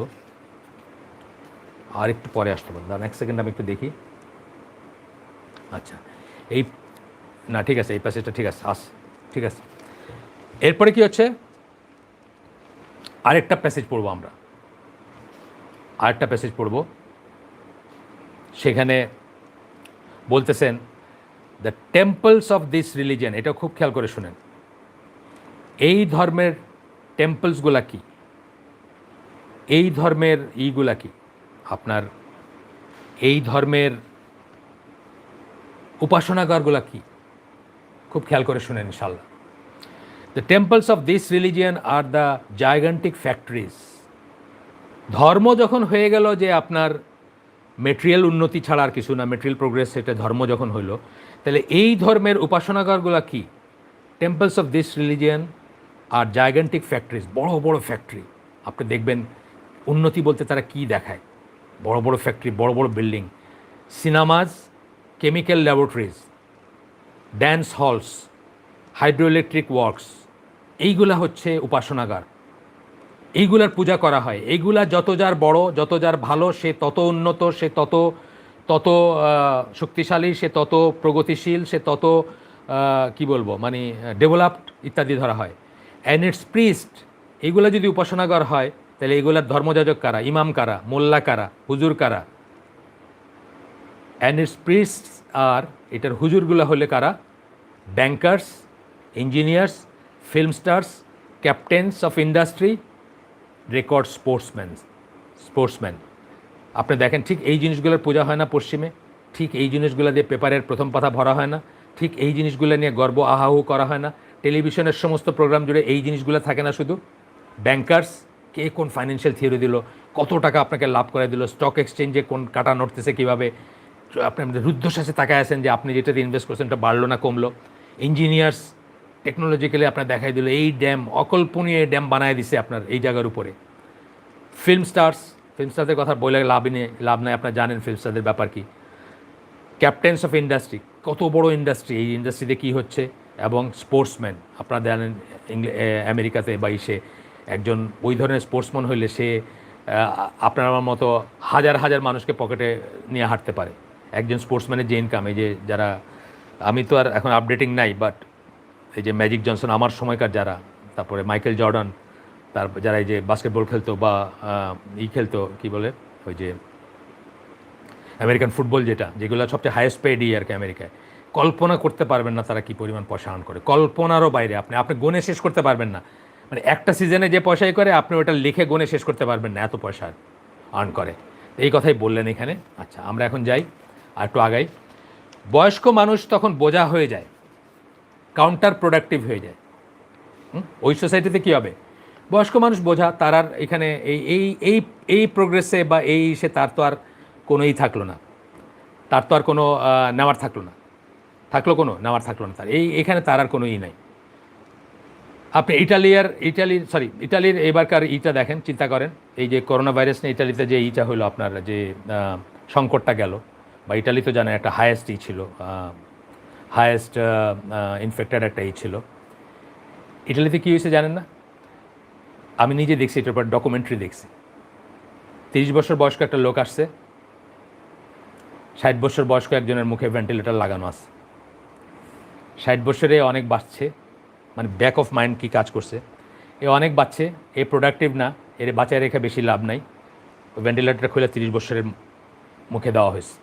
দাঁড়ান এক সেকেন্ড, আমি একটু দেখি। আচ্ছা, ঠিক আছে, এই প্যাসেজটা ঠিক আছে। এরপরে কি হচ্ছে? আরেকটা প্যাসেজ পড়ব। সেখানে বলতেছেন the temples of this religion. এটা খুব খেয়াল করে শুনেন। এই ধর্মের টেম্পলসগুলা কি? এই ধর্মের ইগুলা কি? আপনার এই ধর্মের উপাসনাগারগুলা কি? খুব খেয়াল করে শুনেন ইনশাল্লাহ। The temples of this religion are the gigantic factories. ধর্ম যখন হয়ে গেল যে আপনার মেটেরিয়াল উন্নতি ছাড়া আর কিছু না, মেটেরিয়াল প্রোগ্রেস, সেটা ধর্ম যখন হইল, তাহলে এই ধর্মের উপাসনাগারগুলা কি? Temples of this religion are gigantic factories, বড় বড় ফ্যাক্টরি। আপনি দেখবেন উন্নতি বলতে তারা কি দেখায়? বড় বড় ফ্যাক্টরি, বড় বড় building, সিনেমাজ, chemical laboratories, dance halls, hydroelectric works, এইগুলা হচ্ছে উপাসনাগার। এইগুলার পূজা করা হয়। এইগুলা যত যার বড়, যত যার ভালো, সে তত উন্নত, সে তত শক্তিশালী, সে তত প্রগতিশীল, সে তত কি বলবো মানে ডেভেলপড ইত্যাদি ধরা হয়। অ্যান্ড ইটস প্রিস্ট, এইগুলা যদি উপাসনাগার হয়, তাহলে এইগুলার ধর্মযাজক কারা? ইমাম কারা? মোল্লা কারা? হুজুর কারা? অ্যান্ড ইটস প্রিস্ট আর এটার হুজুরগুলো হলে কারা? Bankers, engineers, film stars, captain's of industry, record sportsman. আপনি দেখেন, ঠিক এই জিনিসগুলোর পূজা হয় না পশ্চিমে? ঠিক এই জিনিসগুলো দিয়ে পেপারের প্রথম পাতা ভরা হয় না? ঠিক এই জিনিসগুলো নিয়ে গর্ব আহাহু করা হয় না? টেলিভিশনের সমস্ত প্রোগ্রাম জুড়ে এই জিনিসগুলো থাকে না? শুধু ব্যাংকার্স, কে কোন ফাইন্যান্সিয়াল থিওরি দিল, কত টাকা আপনাকে লাভ করে দিল, স্টক এক্সচেঞ্জে কোন কাটা নড়তেছে কীভাবে, আপনি রুদ্ধশ্বাসে তাকায় আছেন যে আপনি যেটাতে ইনভেস্ট করছেন এটা বাড়লো না কমলো। ইঞ্জিনিয়ার্স, টেকনোলজিক্যালি আপনার দেখাই দিল এই ড্যাম, অকল্পনীয় ড্যাম বানায় দিছে আপনার এই জায়গার উপরে। ফিল্ম স্টারদের কথা বলে লাভ নাই, আপনারা জানেন ফিল্ম স্টারদের ব্যাপার কি। ক্যাপ্টেন্স অফ ইন্ডাস্ট্রি, কত বড় ইন্ডাস্ট্রি, এই ইন্ডাস্ট্রিতে কী হচ্ছে। এবং স্পোর্টসম্যান, আপনারা জানেন আমেরিকাতে বা ইসে একজন ওই ধরনের স্পোর্টসম্যান হইলে সে আপনার আমার মতো হাজার হাজার মানুষকে পকেটে নিয়ে হাঁটতে পারে। একজন স্পোর্টসম্যানের যে ইনকাম, এই যে যারা, আমি তো আর এখন আপডেটিং নাই, বাট এই যে ম্যাজিক জনসন আমার সময়কার যারা, তারপরে মাইকেল জর্ডান, যারা এই যে বাস্কেটবল খেলতো বা খেলতো কী বলে ওই যে আমেরিকান ফুটবল, যেগুলো সবচেয়ে হাইয়েস্ট পেড আর কি আমেরিকায়, কল্পনা করতে পারবেন না তারা কী পরিমাণ পয়সা আর্ন করে, কল্পনারও বাইরে। আপনি গুণে শেষ করতে পারবেন না, মানে একটা সিজনে যে পয়সাই করে আপনি ওটা লিখে গুণে শেষ করতে পারবেন না, এত পয়সা আর্ন করে। এই কথাই বললেন এখানে। আচ্ছা, আমরা এখন যাই আর একটু আগাই। বয়স্ক মানুষ তখন বোঝা হয়ে যায়, কাউন্টার প্রোডাক্টিভ হয়ে যায়। ওই সোসাইটিতে কী হবে, বয়স্ক মানুষ বোঝা, তার আর এখানে এই এই এই প্রোগ্রেসে বা তার তো আর কোনোই থাকলো না, তার তো আর কোনো নেওয়ার থাকলো না, নেওয়ার থাকলো না তার এখানে তার আর কোনোই নাই। আপনি ইটালির এবারকার দেখেন, চিন্তা করেন, এই যে করোনা ভাইরাস নিয়ে ইটালিতে যে হলো, আপনার যে সংকটটা গেল, বা ইটালি তো জানেন একটা হায়েস্ট ছিল, হায়েস্ট ইনফেক্টেড একটা ছিল। ইটালিতে কী হয়েছে জানেন না? আমি নিজে দেখছি, এটার পর ডকুমেন্টারি দেখছি। 30 বছর বয়স্ক একটা লোক আসছে, 60 বছর বয়স্ক একজনের মুখে ভেন্টিলেটর লাগানো আছে। 60 বছরে অনেক বাঁচছে, মানে ব্যাক অফ মাইন্ড কি কাজ করছে, অনেক বাঁচছে, প্রোডাক্টিভ না, বাঁচায় রেখে বেশি লাভ নাই। ভেন্টিলেটর খুলে 30 বছরের মুখে দেওয়া হয়েছে।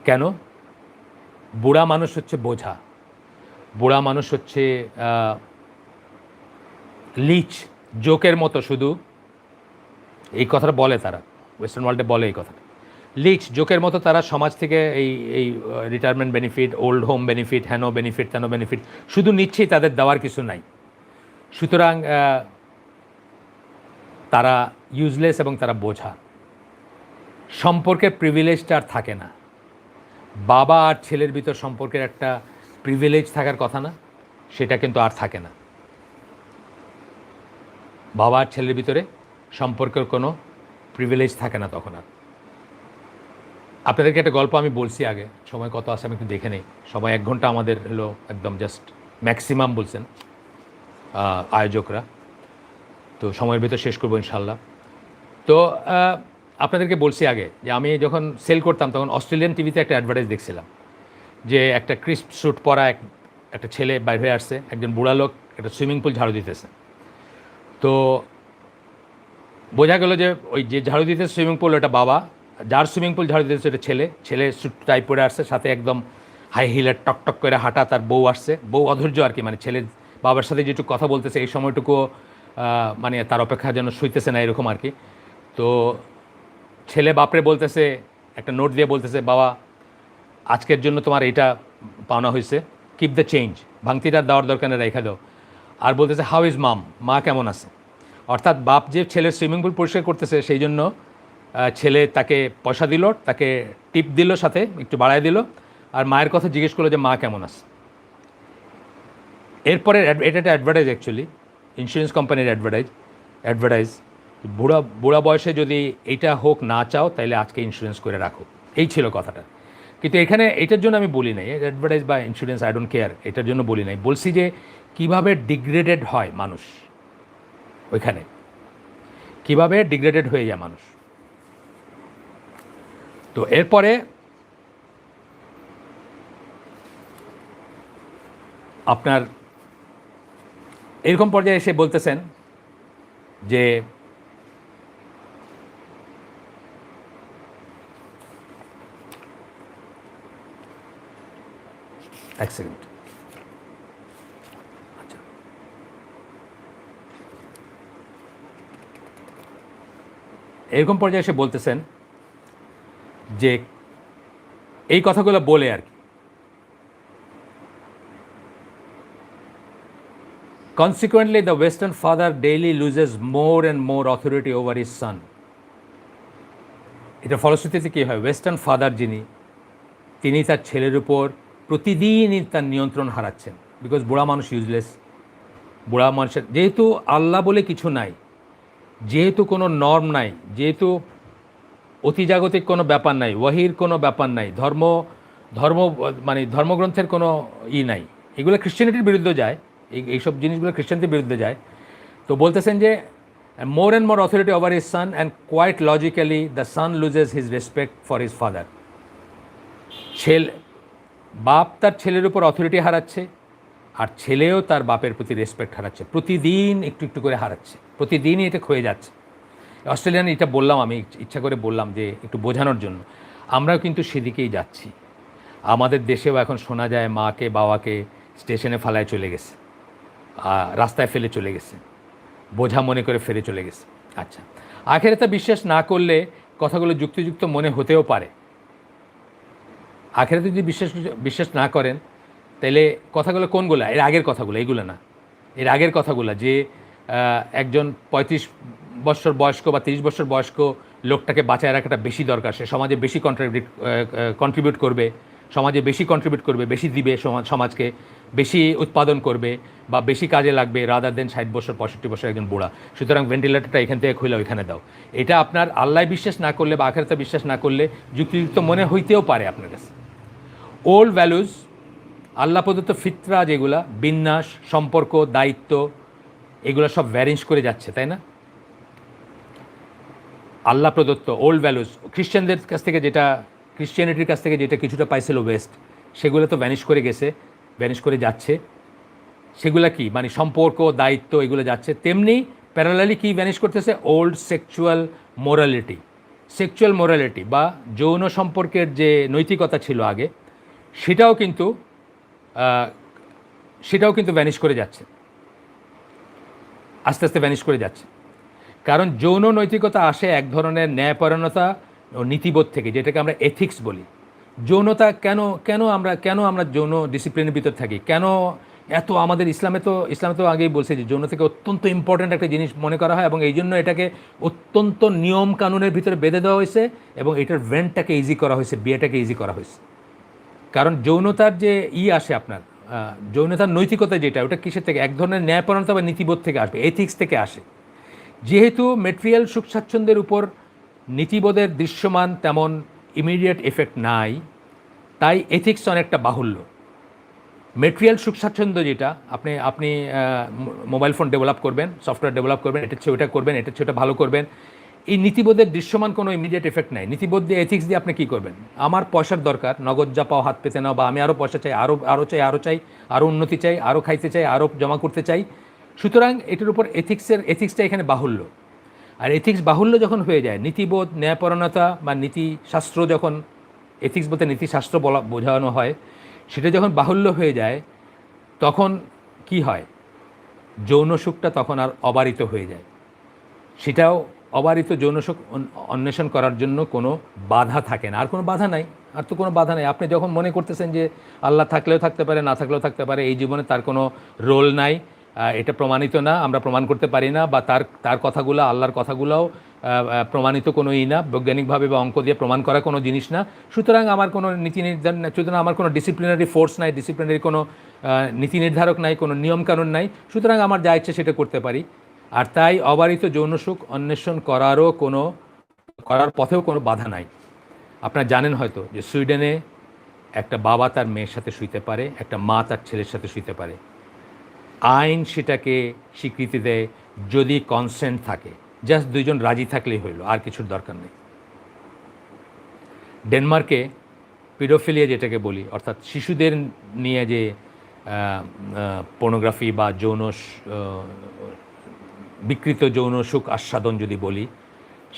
কেন? বুড়া মানুষ হচ্ছে বোঝা, বুড়া মানুষ হচ্ছে লিচ, জোকের মতো। শুধু এই কথাটা বলে তারা, ওয়েস্টার্ন ওয়ার্ল্ডে বলে এই কথাটা, লিচ, জোকের মতো তারা সমাজ থেকে এই retirement benefit, old home benefit, হ্যানো বেনিফিট, তেনো বেনিফিট শুধু নিচ্ছেই, তাদের দেওয়ার কিছু নাই। সুতরাং তারা ইউজলেস এবং তারা বোঝা। সম্পর্কের প্রিভিলেজটা আর থাকে না। বাবা আর ছেলের ভিতর সম্পর্কের একটা প্রিভিলেজ থাকার কথা না, সেটা কিন্তু আর থাকে না। বাবা আর ছেলের ভিতরে সম্পর্কের কোনো প্রিভিলেজ থাকে না তখন আর। আপনাদেরকে একটা গল্প আমি বলছি আগে, সময় কত আছে আমি একটু দেখে নেই। সময় 1 ঘন্টা আমাদের হলো, একদম জাস্ট ম্যাক্সিমাম বলছেন আয়োজকরা, তো সময়ের ভিতর শেষ করবো ইনশাল্লাহ। তো আপনাদেরকে বলছি আগে যে আমি যখন সেল করতাম তখন অস্ট্রেলিয়ান টিভিতে একটা অ্যাডভার্টাইজ দেখছিলাম, যে একটা ক্রিস্প স্যুট পরা একটা ছেলে বাইরে হয়ে আসছে, একজন বুড়া লোক একটা সুইমিং পুল ঝাড়ু দিতেছে। তো বোঝা গেল যে ওই যে ঝাড়ু দিতেছে সুইমিং পুল, ওটা বাবা, যার সুইমিং পুল ঝাড়ু দিতেছে এটা ছেলে স্যুট টাইপ পরে আসছে, সাথে একদম হাই হিলের টকটক করে হাঁটা, তার বউ আসছে, বউ অধৈর্য আর কি, মানে ছেলে বাবার সাথে যেটুকু কথা বলতেছে এই সময়টুকু মানে তার অপেক্ষা যেন শুইতেছে না এরকম আর কি। তো ছেলে বাপরে বলতেছে, একটা নোট দিয়ে বলতেছে, বাবা আজকের জন্য তোমার এইটা পাওনা হয়েছে, কিপ দ্য চেঞ্জ, ভাঙতিটা দেওয়ার দরকার নেই, রেখে দাও। আর বলতেছে হাউ ইজ মাম, মা কেমন আছে। অর্থাৎ বাপ যে ছেলের সুইমিং পুল পরিষ্কার করতেছে সেই জন্য ছেলে তাকে পয়সা দিল, তাকে টিপ দিল, সাথে একটু বাড়ায় দিল, আর মায়ের কথা জিজ্ঞেস করলো যে মা কেমন আছে। এরপরে এটা একটা অ্যাডভার্টাইজ, অ্যাকচুয়ালি ইন্স্যুরেন্স কোম্পানির অ্যাডভার্টাইজ, বুড়া বয়সে যদি এইটা হোক না চাও তাহলে আজকে ইন্স্যুরেন্স করে রাখো, এই ছিল কথাটা। কিন্তু এখানে এটার জন্য আমি বলি নাই অ্যাডভার্টাইজ বা ইন্স্যুরেন্স, আই ডোন্ট কেয়ার, এটার জন্য বলি নাই। বলছি যে কীভাবে ডিগ্রেডেড হয় মানুষ, ওইখানে কীভাবে ডিগ্রেডেড হয়ে যায় মানুষ। তো এরপরে আপনার এরকম পর্যায়ে এসে বলতেছেন যে এক সেকেন্ড, আচ্ছা, এরকম পর্যায়ে এসে বলতেছেন যে এই কথাগুলো বলে আর কি, consequently the western father daily loses more and more authority over his son. এটা ফলশ্রুতিতে কী হয়, ওয়েস্টার্ন ফাদার যিনি, তিনি তার ছেলের উপর প্রতিদিনই তার নিয়ন্ত্রণ হারাচ্ছেন, বিকজ বুড়া মানুষ ইউজলেস। বুড়া মানুষের যেহেতু আল্লাহ বলে কিছু নাই, যেহেতু কোনো নর্ম নাই, যেহেতু অতিজাগতিক কোনো ব্যাপার নাই, ওয়াহির কোনো ব্যাপার নাই, ধর্ম মানে ধর্মগ্রন্থের কোনো নাই, এগুলো খ্রিশ্চানিটির বিরুদ্ধে যায়, এইসব জিনিসগুলো খ্রিশ্চানিটির বিরুদ্ধে যায়। তো বলতেছেন যে more and more authority over his son and quite logically the son loses his respect for his father. বাপ তার ছেলের উপর অথরিটি হারাচ্ছে, আর ছেলেও তার বাপের প্রতি রেসপেক্ট হারাচ্ছে, প্রতিদিন একটু একটু করে হারাচ্ছে, প্রতিদিনই এটা ক্ষয়ে যাচ্ছে। অস্ট্রেলিয়ান এটা বললাম, আমি ইচ্ছা করে বললাম যে একটু বোঝানোর জন্য। আমরাও কিন্তু সেদিকেই যাচ্ছি। আমাদের দেশেও এখন শোনা যায় মাকে বাবাকে স্টেশনে ফালায় চলে গেছে, রাস্তায় ফেলে চলে গেছে, বোঝা মনে করে ফেলে চলে গেছে। আচ্ছা, আখেরাতে বিশ্বাস না করলে কথাগুলো যুক্তিযুক্ত মনে হতেও পারে। আখেরাতে যদি বিশ্বাস না করেন, তাহলে কথাগুলো কোনগুলো? এর আগের কথাগুলো, এগুলো না, এর আগের কথাগুলো যে একজন 35 বছর বয়স্ক বা 30 বছর বয়স্ক লোকটাকে বাঁচায় রাখাটা বেশি দরকার, সে সমাজে বেশি কন্ট্রিবিউট করবে, সমাজে বেশি কন্ট্রিবিউট করবে, বেশি দিবে সমাজকে, বেশি উৎপাদন করবে বা বেশি কাজে লাগবে, রাদার দেন 60 বছর 65 বছর একজন বুড়া। সুতরাং ভেন্টিলেটরটা এখান থেকে খুলে ওইখানে দাও। এটা আপনার আল্লাহ বিশ্বাস না করলে বা আখেরাতে বিশ্বাস না করলে যুক্তিযুক্ত মনে হইতেও পারে আপনার কাছে। ওল্ড ভ্যালুজ, আল্লাহ প্রদত্ত ফিতরা, যেগুলা বিন্যাস, সম্পর্ক, দায়িত্ব, এগুলো সব ভ্যারিঞ্জ করে যাচ্ছে, তাই না? আল্লাহ প্রদত্ত ওল্ড ভ্যালুজ খ্রিশ্চানদের কাছ থেকে যেটা, ক্রিশ্চিয়ানিটির কাছ থেকে যেটা কিছুটা পাইছিল ওয়েস্ট, সেগুলো তো ভ্যানিশ করে গেছে, ভ্যানিশ করে যাচ্ছে। সেগুলো কি মানে সম্পর্ক, দায়িত্ব, এগুলো যাচ্ছে। তেমনি প্যারালালি কি ভ্যানিশ করতেছে? ওল্ড সেক্সুয়াল মোরালিটি বা যৌন সম্পর্কের যে নৈতিকতা ছিল আগে, সেটাও কিন্তু ভ্যানিশ করে যাচ্ছে, আস্তে আস্তে ভ্যানিশ করে যাচ্ছে। কারণ যৌন নৈতিকতা আসে এক ধরনের ন্যায়পরায়ণতা ও নীতিবোধ থেকে, যেটাকে আমরা এথিক্স বলি। যৌনতা কেন আমরা যৌন ডিসিপ্লিনের ভিতর থাকি? কেন এত আমাদের ইসলামে তো আগেই বলছে যে যৌন থেকে অত্যন্ত ইম্পর্ট্যান্ট একটা জিনিস মনে করা হয়, এবং এই জন্য এটাকে অত্যন্ত নিয়ম কানুনের ভিতরে বেঁধে দেওয়া হয়েছে, এবং এটার ভেন্টটাকে ইজি করা হয়েছে, বিয়েটাকে ইজি করা হয়েছে। কারণ যৌনতার যে আসে আপনার, যৌনতার নৈতিকতা যেটা, ওটা কিসের থেকে? এক ধরনের ন্যায়পরায়ণতা বা নীতিবোধ থেকে আসবে, এথিক্স থেকে আসে। যেহেতু মেটেরিয়াল সুখ স্বাচ্ছন্দ্যের উপর নীতিবোধের দৃশ্যমান তেমন ইমিডিয়েট এফেক্ট নাই, তাই এথিক্স অনেকটা বাহুল্য। মেটেরিয়াল সুখ স্বাচ্ছন্দ্য যেটা, আপনি মোবাইল ফোন ডেভেলপ করবেন, সফটওয়্যার ডেভেলপ করবেন, এটার চেয়ে ওটা করবেন, এটার চেয়ে ওটা ভালো করবেন, এই নীতিবোধের দৃশ্যমান কোনো ইমিডিয়েট এফেক্ট নাই। নীতিবোধ দিয়ে এথিক্স দিয়ে আপনি কী করবেন? আমার পয়সার দরকার, নগদ যা পাও হাত পেতে নাও, বা আমি আরও পয়সা চাই, আরও উন্নতি চাই, আরও খাইতে চাই, আরও জমা করতে চাই। সুতরাং এটার উপর এথিক্সটা এখানে বাহুল্য। আর এথিক্স বাহুল্য যখন হয়ে যায়, নীতিবোধ, ন্যায়পরায়ণতা বা নীতিশাস্ত্র, যখন এথিক্স বলতে নীতিশাস্ত্র বোঝানো হয়, সেটা যখন বাহুল্য হয়ে যায়, তখন কি হয়? যৌন সুখটা তখন আর অবারিত হয়ে যায়। সেটাও অবারিত যৌন সুখ অন্বেষণ করার জন্য কোনো বাধা থাকে না। আর কোনো বাধা নাই, আর তো কোনো বাধা নাই। আপনি যখন মনে করতেছেন যে আল্লাহ থাকলেও থাকতে পারে, না থাকলেও থাকতে পারে, এই জীবনে তার কোনো রোল নাই, এটা প্রমাণিত না, আমরা প্রমাণ করতে পারি না, বা তার কথাগুলো, আল্লাহর কথাগুলোও প্রমাণিত কোনো না, বৈজ্ঞানিকভাবে বা অঙ্ক দিয়ে প্রমাণ করা কোনো জিনিস না। সুতরাং আমার কোনো নীতি নির্ধারণ, সুতরাং আমার কোনো ডিসিপ্লিনারি ফোর্স নাই, ডিসিপ্লিনারি কোনো নীতি নির্ধারক নাই, কোনো নিয়মকানুন নাই। সুতরাং আমার যা ইচ্ছে সেটা করতে পারি। আর তাই অবারিত যৌন সুখ অন্বেষণ করার পথেও কোনো বাধা নাই। আপনারা জানেন হয়তো যে সুইডেনে একটা বাবা তার মেয়ের সাথে শুইতে পারে, একটা মা তার ছেলের সাথে শুইতে পারে। আইন সেটাকে স্বীকৃতি দেয় যদি কনসেন্ট থাকে, জাস্ট দুইজন রাজি থাকলেই হইল, আর কিছুর দরকার নেই। ডেনমার্কে পিডোফিলিয়া যেটাকে বলি, অর্থাৎ শিশুদের নিয়ে যে পর্নোগ্রাফি বা বিকৃত যৌন সুখ আস্বাদন যদি বলি,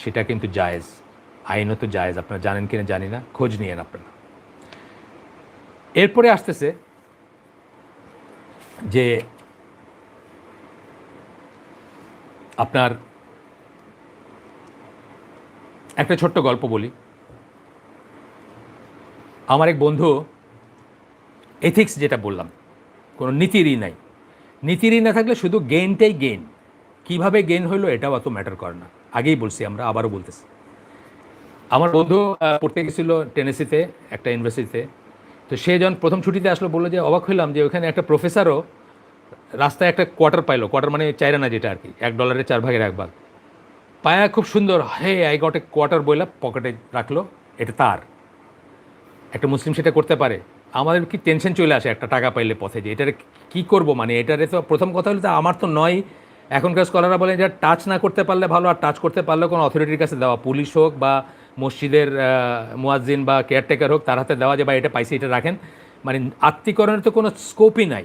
সেটা কিন্তু জায়েজ, আইনত জায়েজ। আপনারা জানেন কিনা জানি না, খোঁজ নিয়েন আপনারা। এরপরে আসতেছে যে আপনার একটা ছোট্ট গল্প বলি। আমার এক বন্ধু, এথিক্স যেটা বললাম, কোনো নীতিরই নাই। নীতিরই না থাকলে শুধু গেইনটাই গেইন। কীভাবে গেইন হইলো এটাও অত ম্যাটার করে না, আগেই বলছি, আমরা আবারও বলতেছি। আমার বন্ধু পড়তে গেছিলো টেনেসিতে একটা ইউনিভার্সিটিতে। তো তো সে যখন প্রথম ছুটিতে আসলো বললো যে অবাক হইলাম যে ওখানে একটা প্রফেসরও রাস্তায় একটা কোয়ার্টার পাইলো, কোয়ার্টার মানে চাইরানা যেটা আর কি, $1 4 ভাগের 1 ভাগ পায়া, খুব সুন্দর, হে আই গট এ কোয়ার্টার বইলা পকেটে রাখলো, এটা তার। একটা মুসলিম সেটা করতে পারে? আমাদের কি টেনশন চলে আসে একটা টাকা পাইলে পথে, যে এটারে কী করবো, মানে এটারে তো প্রথম কথা হলো তো আমার তো নয়। এখনকার স্কলাররা বলেন এটা টাচ না করতে পারলে ভালো, আর টাচ করতে পারলে কোনো অথরিটির কাছে দেওয়া, পুলিশ হোক বা মসজিদের মুয়াজ্জিন বা কেয়ারটেকার হোক, তার হাতে দেওয়া যে বা এটা পাইছে এটা রাখেন, মানে আত্মীকরণের তো কোনো স্কোপই নাই।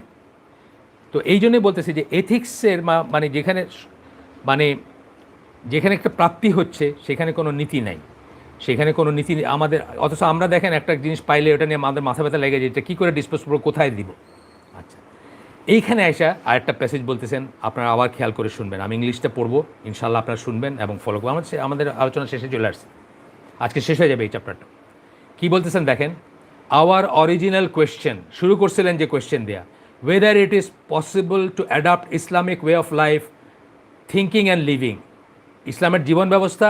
তো এই জন্যই বলতেছি যে এথিক্সের মানে যেখানে মানে যেখানে একটা প্রাপ্তি হচ্ছে সেখানে কোনো নীতি নাই, সেখানে কোনো নীতি আমাদের, অথচ আমরা দেখেন একটা জিনিস পাইলে ওটা নিয়ে আমাদের মাথা ব্যথা লেগে যায়, এটা কী করে ডিসপোজ করবো, কোথায় দিব। আচ্ছা, এইখানে আয়সা আরেকটা প্যাসেজ বলতেছেন, আপনারা আবার খেয়াল করে শুনবেন, আমি ইংলিশটা পড়বো, ইনশাল্লাহ আপনারা শুনবেন এবং ফলো করবো। আমাদের আলোচনা শেষে চলে আসছে, আজকে শেষ হয়ে যাবে এই চ্যাপ্টারটা। কী বলতেছেন দেখেন, আওয়ার অরিজিনাল কোয়েশ্চেন, শুরু করছিলেন যে কোয়েশ্চেন দেয়া, whether it is possible to adopt Islamic way of life, thinking and living, ইসলামের জীবন ব্যবস্থা,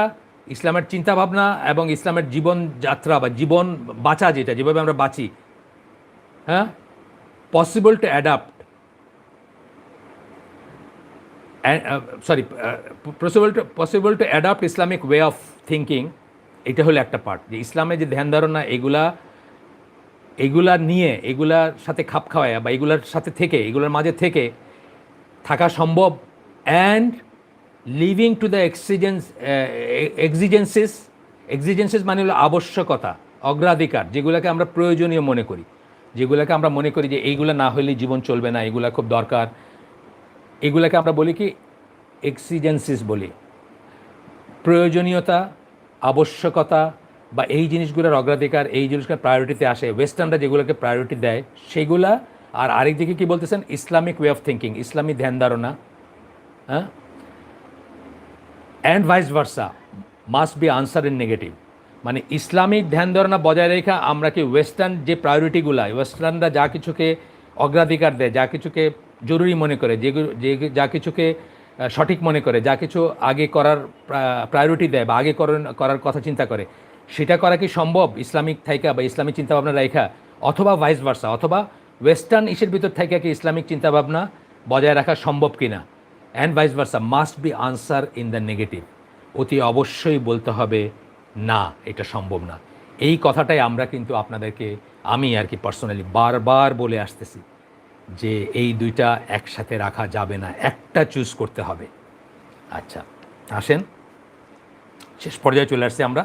ইসলামের চিন্তাভাবনা এবং ইসলামের জীবনযাত্রা বা জীবন বাঁচা, যেটা যেভাবে আমরা বাঁচি, হ্যাঁ, possible to adapt, possible to adapt Islamic way of thinking, এটা হলো একটা পার্ট, যে ইসলামের যে ধ্যান ধারণা এগুলা নিয়ে, এগুলার সাথে খাপ খাওয়ায় বা এগুলার সাথে থেকে, এগুলোর মাঝে থেকে থাকা সম্ভব, অ্যান্ড লিভিং টু দ্য এক্সিজেন্সেস মানে হলো আবশ্যকতা, অগ্রাধিকার, যেগুলোকে আমরা প্রয়োজনীয় মনে করি, যেগুলোকে আমরা মনে করি যে এইগুলো না হলে জীবন চলবে না, এগুলো খুব দরকার, এগুলোকে আমরা বলি কি এক্সিজেন্সিস বলি, প্রয়োজনীয়তা, আবশ্যকতা বা এই জিনিসগুলোর অগ্রাধিকার, এই জিনিসগুলোর প্রায়োরিটিতে আসে, ওয়েস্টার্নরা যেগুলোকে প্রায়োরিটি দেয় সেইগুলা। আর আরেক দিকে কী বলতেছেন, ইসলামিক ওয়ে অফ থিঙ্কিং, ইসলামী ধ্যান ধারণা, হ্যাঁ, and vice versa must be answer in negative, মানে ইসলামিক ধ্যান ধারণা বজায় রেখা আমরা কি ওয়েস্টার্ন যে প্রায়োরিটিগুলো, ওয়েস্টার্নরা যা কিছুকে অগ্রাধিকার দেয়, যা কিছুকে জরুরি মনে করে, যা কিছুকে সঠিক মনে করে, যা কিছু আগে করার প্রায়োরিটি দেয় বা আগে করার কথা চিন্তা করে, সেটা করা কি সম্ভব ইসলামিক থাইকা বা ইসলামিক চিন্তাভাবনা রেখা, অথবা ভাইস ভার্সা, অথবা ওয়েস্টার্ন ইসের ভিতর থাইকা কি ইসলামিক চিন্তাভাবনা বজায় রাখা সম্ভব কিনা, and vice versa must be answer in the negative, অতি অবশ্যই বলতে হবে না, এটা সম্ভব না। এই কথাটাই আমরা কিন্তু আপনাদেরকে, আমি আর কি পার্সোনালি বারবার বলে আসতেছি যে এই দুইটা একসাথে রাখা যাবে না, একটা চুজ করতে হবে। আচ্ছা, আসেন শেষ পর্যায়ে চলে আসছি, আমরা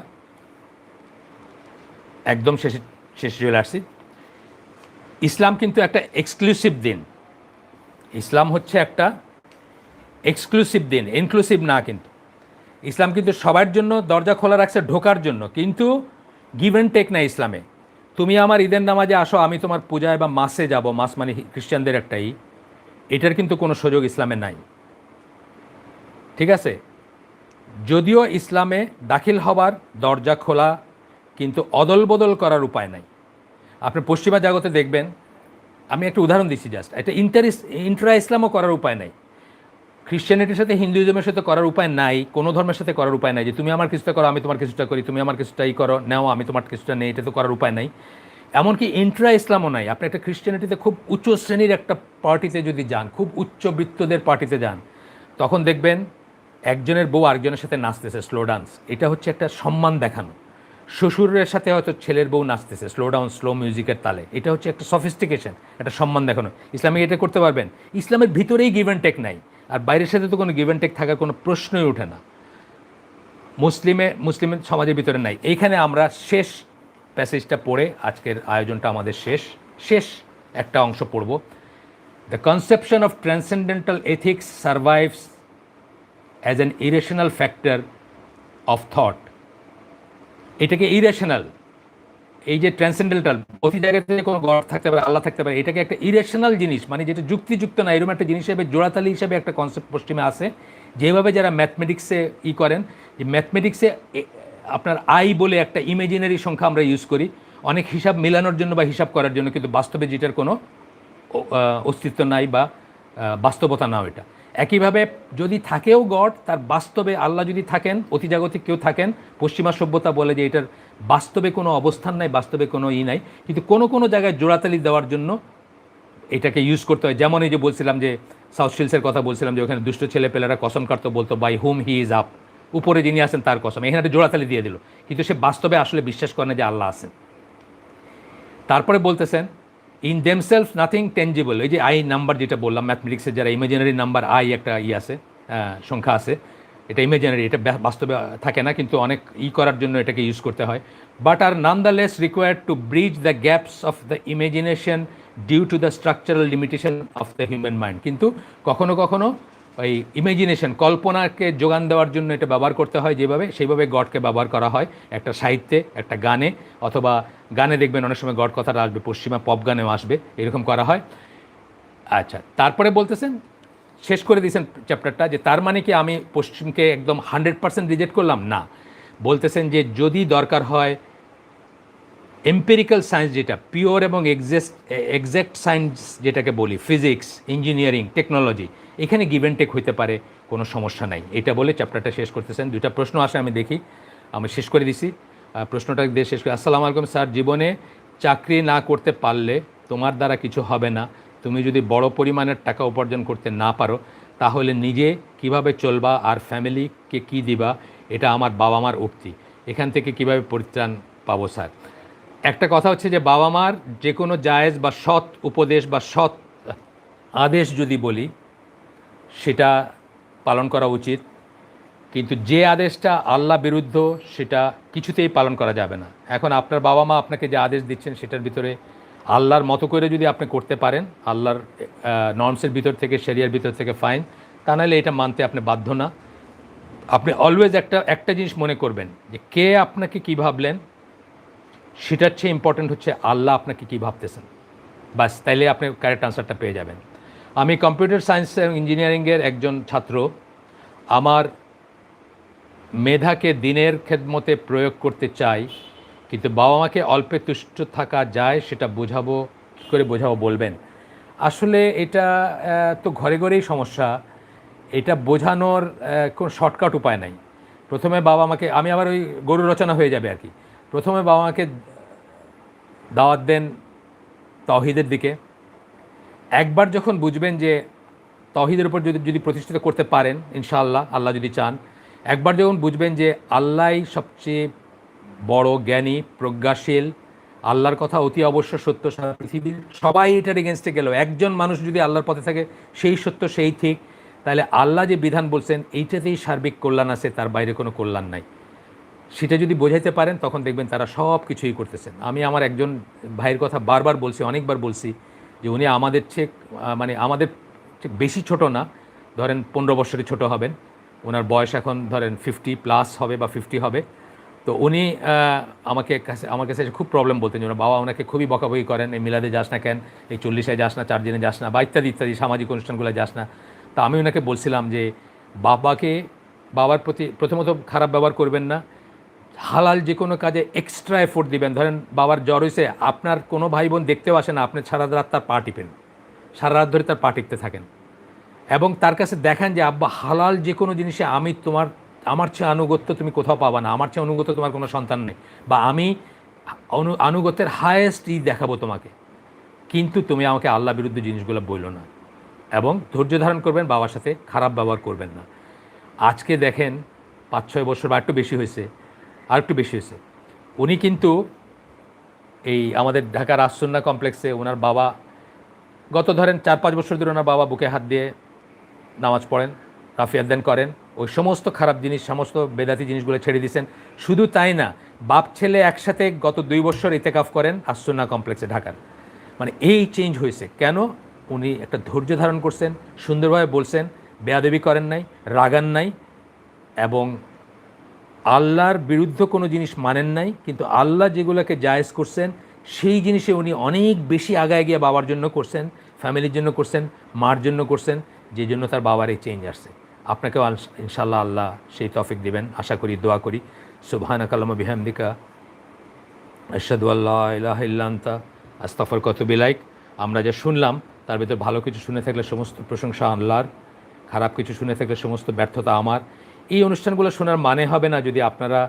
একদম শেষে চলে আসছি। ইসলাম কিন্তু একটা এক্সক্লুসিভ দিন, ইসলাম হচ্ছে একটা এক্সক্লুসিভ দিন, ইনক্লুসিভ না। কিন্তু ইসলাম কিন্তু সবার জন্য দরজা খোলা রাখছে ঢোকার জন্য, কিন্তু গিভ অ্যান্ড টেক না ইসলামে। তুমি আমার ঈদের নামাজে আসো, আমি তোমার পূজায় বা মাসে যাব, মাস মানে খ্রিস্টানদের একটাই, এটার কিন্তু কোনো সুযোগ ইসলামে নাই, ঠিক আছে? যদিও ইসলামে দাখিল হবার দরজা খোলা, কিন্তু অদল বদল করার উপায় নাই। আপনি পশ্চিমা জগতে দেখবেন, আমি একটা উদাহরণ দিচ্ছি জাস্ট, এটা ইন্ট্রা ইসলামও করার উপায় নাই, খ্রিশ্চানিটির সাথে হিন্দুইজমের সাথে করার উপায় নাই, কোনো ধর্মের সাথে করার উপায় নাই, যে তুমি আমার কিছুটা করো আমি তোমার কিছুটা করি, তুমি আমার কিছুটা করো নেও আমি তোমার কিছুটা নেই, এটা তো করার উপায় নাই। এমনকি ইন্ট্রা ইসলামও নাই। আপনি একটা খ্রিশ্চানিটিতে খুব উচ্চ শ্রেণীর একটা পার্টিতে যদি যান, খুব উচ্চবিত্তদের পার্টিতে যান, তখন দেখবেন একজনের বউ আরেকজনের সাথে নাচতেছে, স্লো ডান্স, এটা হচ্ছে একটা সম্মান দেখানো। শ্বশুরের সাথে হয়তো ছেলের বউ নাচতেছে স্লো ডাউন, স্লো মিউজিকের তালে, এটা হচ্ছে একটা সফিস্টিকেশন, একটা সম্মান দেখানো। ইসলামে এটা করতে পারবেন? ইসলামের ভিতরেই গিভ অ্যান্ড টেক নাই, আর বাইরের সাথে তো কোনো গিভ অ্যান্ড টেক থাকার কোনো প্রশ্নই ওঠে না, মুসলিমের সমাজের ভিতরে নাই। এইখানে আমরা শেষ প্যাসেজটা পড়ে আজকের আয়োজনটা আমাদের শেষ একটা অংশ পড়ব। The conception of transcendental ethics survives as an irrational factor of thought. এটাকে ইরেশনাল, এই যে ট্রান্সেন্ডেন্টাল, প্রতি জায়গাতে কোনো গড থাকতে পারে, আল্লাহ থাকতে পারে, এটাকে একটা ইরেশনাল জিনিস, মানে যেটা যুক্তিযুক্ত না, এরকম একটা জিনিস হিসেবে জোড়াতালি হিসেবে একটা কনসেপ্ট পশ্চিমে আছে। যেভাবে যারা ম্যাথমেটিক্সে করেন, যে ম্যাথমেটিক্সে আপনার আই বলে একটা ইমেজিনারি সংখ্যা আমরা ইউজ করি অনেক হিসাব মেলানোর জন্য বা হিসাব করার জন্য, কিন্তু বাস্তবে যেটার কোনো অস্তিত্ব নাই বা বাস্তবতা নাও এটা। একইভাবে যদি থাকেও গড, তার বাস্তবে আল্লাহ যদি থাকেন, অতিজাগতিক কেউ থাকেন, পশ্চিমা সভ্যতা বলে যে এটার বাস্তবে কোনো অবস্থান নাই, বাস্তবে কোনো নাই, কিন্তু কোনো কোনো জায়গায় জোড়াতালি দেওয়ার জন্য এটাকে ইউজ করতে হয়। যেমন এই যে বলছিলাম যে সাউথ শিলসের কথা বলছিলাম, যে ওখানে দুষ্ট ছেলেপেলেরা কসম কাটতো, বলতো by whom he is up, উপরে যিনি আছেন তার কসম, এখানে একটা জোড়াতালি দিয়ে দিল, কিন্তু সে বাস্তবে আসলে বিশ্বাস করে না যে আল্লাহ আছেন। তারপরে বলতেছেন ইন দেমসেলফ নাথিং টেঞ্জিবল, এই যে আই নাম্বার যেটা বললাম ম্যাথমেটিক্সের যারা ইমাজিনারি নাম্বার, আই একটা আছে, সংখ্যা আছে, এটা ইমাজিনারি, এটা বাস্তবে থাকে না, কিন্তু অনেক করার জন্য এটাকে ইউজ করতে হয়। But are none the less required to bridge the gaps of the imagination due to the structural limitation of the human mind. কিন্তু কখনো কখনো ওই ইমাজিনেশন, কল্পনাকে যোগান দেওয়ার জন্য এটা ব্যবহার করতে হয়, যেভাবে সেইভাবে গডকে ব্যবহার করা হয় একটা সাহিত্যে, একটা গানে, অথবা গানে দেখবেন অনেক সময় গড কথাটা আসবে, পশ্চিমা পপ গানেও আসবে, এরকম করা হয়। আচ্ছা, তারপরে বলতেছেন, শেষ করে দিয়েছেন চ্যাপ্টারটা, যে তার মানে কি আমি পশ্চিমকে একদম 100% রিজেক্ট করলাম? না, বলতেছেন যে যদি দরকার হয় এম্পিরিক্যাল সায়েন্স, যেটা পিওর এবং এক্সাক্ট সায়েন্স যেটাকে বলি, ফিজিক্স, ইঞ্জিনিয়ারিং, টেকনোলজি, এখানে গিভ অ্যান্ড টেক হইতে পারে, কোনো সমস্যা নাই, এটা বলে চ্যাপ্টারটা শেষ করতেছেন। দুইটা প্রশ্ন আসে, আমি দেখি, আমি শেষ করে দিছি প্রশ্নটা দিয়ে শেষ করি। আসসালামু আলাইকুম স্যার, জীবনে চাকরি না করতে পারলে তোমার দ্বারা কিছু হবে না, তুমি যদি বড় পরিমাণের টাকা উপার্জন করতে না পারো, তাহলে নিজে কিভাবে চলবা আর ফ্যামিলিকে কি দিবা, এটা আমার বাবা মার উক্তি, এখান থেকে কিভাবে পরিত্রাণ পাবো স্যার? একটা কথা হচ্ছে যে বাবা মার যে কোনো জায়েজ বা সৎ উপদেশ বা সৎ আদেশ যদি বলি, সেটা পালন করা উচিত, কিন্তু যে আদেশটা আল্লাহ বিরুদ্ধ সেটা কিছুতেই পালন করা যাবে না। এখন আপনার বাবা মা আপনাকে যে আদেশ দিচ্ছেন সেটার ভিতরে আল্লাহর মতো করে যদি আপনি করতে পারেন, আল্লাহর নর্মসের ভিতর থেকে, শরিয়ার ভিতর থেকে, ফাইন, তা নাহলে এটা মানতে আপনি বাধ্য না। আপনি অলওয়েজ একটা জিনিস মনে করবেন, যে কে আপনাকে কী ভাবলেন সেটার চেয়ে ইম্পর্ট্যান্ট হচ্ছে আল্লাহ আপনাকে কী ভাবতেছেন, বাস, তাইলে আপনি কারেক্ট আনসারটা পেয়ে যাবেন। আমি কম্পিউটার সায়েন্স এবং ইঞ্জিনিয়ারিংয়ের একজন ছাত্র, আমার মেধাকে দিনের খেদমতে প্রয়োগ করতে চাই, কিন্তু বাবা মাকে অল্পে তুষ্ট থাকা যায় সেটা বোঝাবো, কী করে বোঝাবো বলবেন? আসলে এটা তো ঘরে ঘরেই সমস্যা, এটা বোঝানোর কোনো শর্টকাট উপায় নাই। প্রথমে বাবা মাকে, আমি আবার ওই গরু রচনা হয়ে যাবে আর কি, প্রথমে বাবা মাকে দাওয়াত দেন তাওহীদের দিকে। একবার যখন বুঝবেন যে তাওহীদের উপর যদি প্রতিষ্ঠিত করতে পারেন, ইনশাআল্লাহ, আল্লাহ যদি চান, একবার যখন বুঝবেন যে আল্লাহই সবচেয়ে বড় জ্ঞানী, প্রজ্ঞাশীল, আল্লাহর কথা অতি অবশ্য সত্য, সারা পৃথিবীর সবাই এটার এগেনস্টে গেলেও একজন মানুষ যদি আল্লাহর পথে থাকে, সেই সত্য, সেই ঠিক, তাহলে আল্লাহ যে বিধান বলছেন এইটাতেই সার্বিক কল্যাণ আছে, তার বাইরে কোনো কল্যাণ নাই, সেটা যদি বোঝাইতে পারেন, তখন দেখবেন তারা সব কিছুই করতেছেন। আমি আমার একজন ভাইয়ের কথা বারবার বলছি, অনেকবার বলছি, যে উনি আমাদের চেয়ে, মানে আমাদের বেশি ছোট না, ধরেন 15 বছরের ছোট হবেন, ওনার বয়স এখন ধরেন 50+ হবে বা 50 হবে। তো উনি আমার কাছে এসে খুব প্রবলেম বলতেন, যে ওনার বাবা ওনাকে খুবই বকাবকি করেন, এই মিলাদে যাস না কেন, এই 40-এ যাস না, 4 দিনে যাস না, বা ইত্যাদি ইত্যাদি সামাজিক অনুষ্ঠানগুলো যাস না। তা আমি ওনাকে বলছিলাম যে বাবার প্রতি প্রথমত খারাপ ব্যবহার করবেন না, হালাল যে কোনো কাজে এক্সট্রা এফোর্ট দিবেন। ধরেন বাবার জ্বর হয়েছে, আপনার কোনো ভাই বোন দেখতেও আসে না, আপনি সারা রাত তার পা টিপেন, সারা রাত ধরে তার পা টিপতে থাকেন, এবং তার কাছে দেখান যে আব্বা, হালাল যে কোনো জিনিসে আমার চেয়ে আনুগত্য তুমি কোথাও পাবা না, আমার চেয়ে অনুগত্য তোমার কোনো সন্তান নেই, বা আমি আনুগত্যের হায়েস্ট দেখাবো তোমাকে, কিন্তু তুমি আমাকে আল্লাহ বিরুদ্ধে জিনিসগুলো বইলো না, এবং ধৈর্য ধারণ করবেন, বাবার সাথে খারাপ ব্যবহার করবেন না। আজকে দেখেন 5-6 বছর বা একটু বেশি হয়েছে, উনি কিন্তু এই আমাদের ঢাকার আসুন্না কমপ্লেক্সে ওনার বাবা, গত ধরেন 4-5 বছর ধরে ওনার বাবা বুকে হাত দিয়ে নামাজ পড়েন, রাফিয়াত দেন করেন, ওই সমস্ত খারাপ জিনিস, সমস্ত বেদাতি জিনিসগুলো ছেড়ে দিয়েছেন। শুধু তাই না, বাপ ছেলে একসাথে গত 2 বছর ইতেকাফ করেন আসুন্না কমপ্লেক্সে ঢাকার। মানে এই চেঞ্জ হয়েছে কেন? উনি একটা ধৈর্য ধারণ করছেন, সুন্দরভাবে বলছেন, বেয়াদবি করেন নাই, রাগান নাই, এবং আল্লাহর বিরুদ্ধে কোনো জিনিস মানেন নাই, কিন্তু আল্লাহ যেগুলোকে জায়েজ করছেন সেই জিনিসে উনি অনেক বেশি আগায় গিয়ে বাবার জন্য করছেন, ফ্যামিলির জন্য করছেন, মার জন্য করছেন, যে জন্য তার বাবার এই চেঞ্জ আসছে। আপনাকেও ইনশাআল্লাহ আল্লাহ সেই তৌফিক দিবেন, আশা করি, দোয়া করি। সুবহানাকা আল্লাহুম্মা বিহামদিকা আশহাদু আল্লা ইলাহা ইল্লা আনতা আস্তাগফিরুকা ওয়া আতুবু ইলাইক। আমরা যা শুনলাম তার ভিতর ভালো কিছু শুনে থাকলে সমস্ত প্রশংসা আল্লাহর, খারাপ কিছু শুনে থাকলে সমস্ত ব্যর্থতা আমার। এই অনুষ্ঠানগুলো শোনার মানে হবে না যদি আপনারা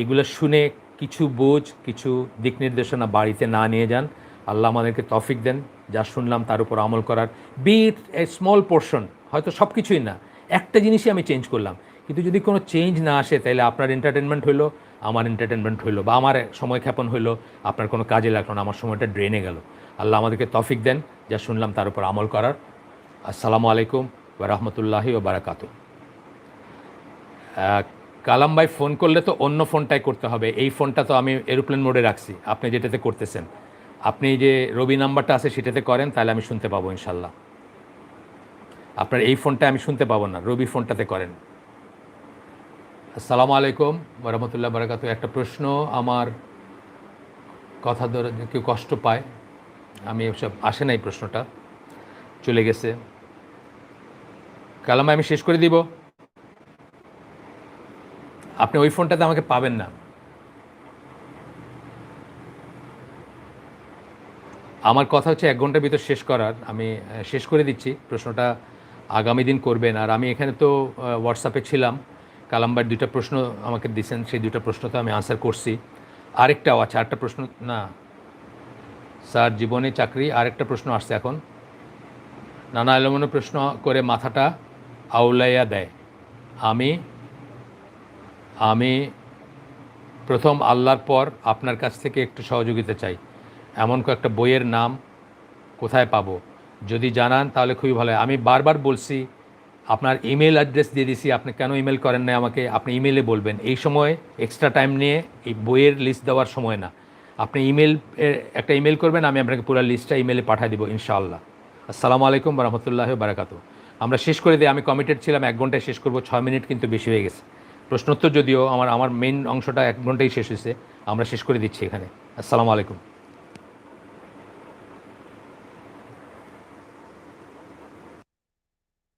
এগুলো শুনে কিছু বোঝ, কিছু দিক নির্দেশনা বাড়িতে না নিয়ে যান। আল্লাহ আমাদেরকে তৌফিক দেন যা শুনলাম তার উপর আমল করার। B it a small portion, হয়তো সব কিছুই না, একটা জিনিসই আমি চেঞ্জ করলাম, কিন্তু যদি কোনো চেঞ্জ না আসে তাহলে আপনার এন্টারটেনমেন্ট হইলো, আমার এন্টারটেনমেন্ট হইলো, বা আমার সময় ক্ষেপণ হইলো, আপনার কোনো কাজে লাগলো না, আমার সময়টা ড্রেনে গেল। আল্লাহ আমাদেরকে তৌফিক দেন যা শুনলাম তার উপর আমল করার। আসসালামু আলাইকুম ওয়া রাহমাতুল্লাহি ওয়া বারাকাতুহু। কালাম ভাই, ফোন করলে তো অন্য ফোনটাই করতে হবে, এই ফোনটা তো আমি এরোপ্লেন মোডে রাখছি, আপনি যেটাতে করতেছেন। আপনি যে রবি নাম্বারটা আছে সেটাতে করেন, তাহলে আমি শুনতে পাবো ইনশাল্লাহ। আপনার এই ফোনটা আমি শুনতে পাবো না, রবি ফোনটাতে করেন। আসসালামু আলাইকুম ওয়া রাহমাতুল্লাহি ওয়া বারাকাতুহু। একটা প্রশ্ন, আমার কথা ধরে কেউ কষ্ট পায়, আমি সব আসে না, এই প্রশ্নটা চলে গেছে। কালাম ভাই, আমি শেষ করে দিব, আপনি ওই ফোনটাতে আমাকে পাবেন না। আমার কথা হচ্ছে 1 ঘন্টার ভিতর শেষ করার, আমি শেষ করে দিচ্ছি। প্রশ্নটা আগামী দিন করবেন। আর আমি এখানে তো হোয়াটসঅ্যাপে ছিলাম, কালাম্বার 2টা প্রশ্ন আমাকে দিয়েছেন, সেই 2টা প্রশ্ন তো আমি আনসার করছি। আরেকটাও আছে, 8টা প্রশ্ন না স্যার, জীবনে চাকরি, আরেকটা প্রশ্ন আসছে এখন। নানা এলোমেলো প্রশ্ন করে মাথাটা আউলাইয়া দেয়। আমি আমি প্রথম আল্লাহর পর আপনার কাছ থেকে একটু সহযোগিতা চাই। এমন কয়েকটা বইয়ের নাম কোথায় পাবো যদি জানান তাহলে খুবই ভালো হয়। আমি বারবার বলছি, আপনার ইমেল অ্যাড্রেস দিয়ে দিছি, আপনি কেন ইমেল করেন না আমাকে? আপনি ইমেলে বলবেন, এই সময় এক্সট্রা টাইম নিয়ে এই বইয়ের লিস্ট দেওয়ার সময় না। আপনি একটা ইমেল করবেন, আমি আপনাকে পুরো লিস্টটা ইমেলে পাঠিয়ে দেবো ইনশাআল্লাহ। আসসালামু আলাইকুম ওয়া রাহমাতুল্লাহি ওয়া বারাকাতুহু। আমরা শেষ করে দিই, আমি কমিটেড ছিলাম 1 ঘন্টায় শেষ করব, 6 মিনিট কিন্তু বেশি হয়ে গেছে। প্রশ্নোত্তর যদিও আমার মেইন অংশটা 1 ঘন্টায় শেষ হয়েছে, আমরা শেষ করে দিচ্ছি এখানে। আসসালামু আলাইকুম।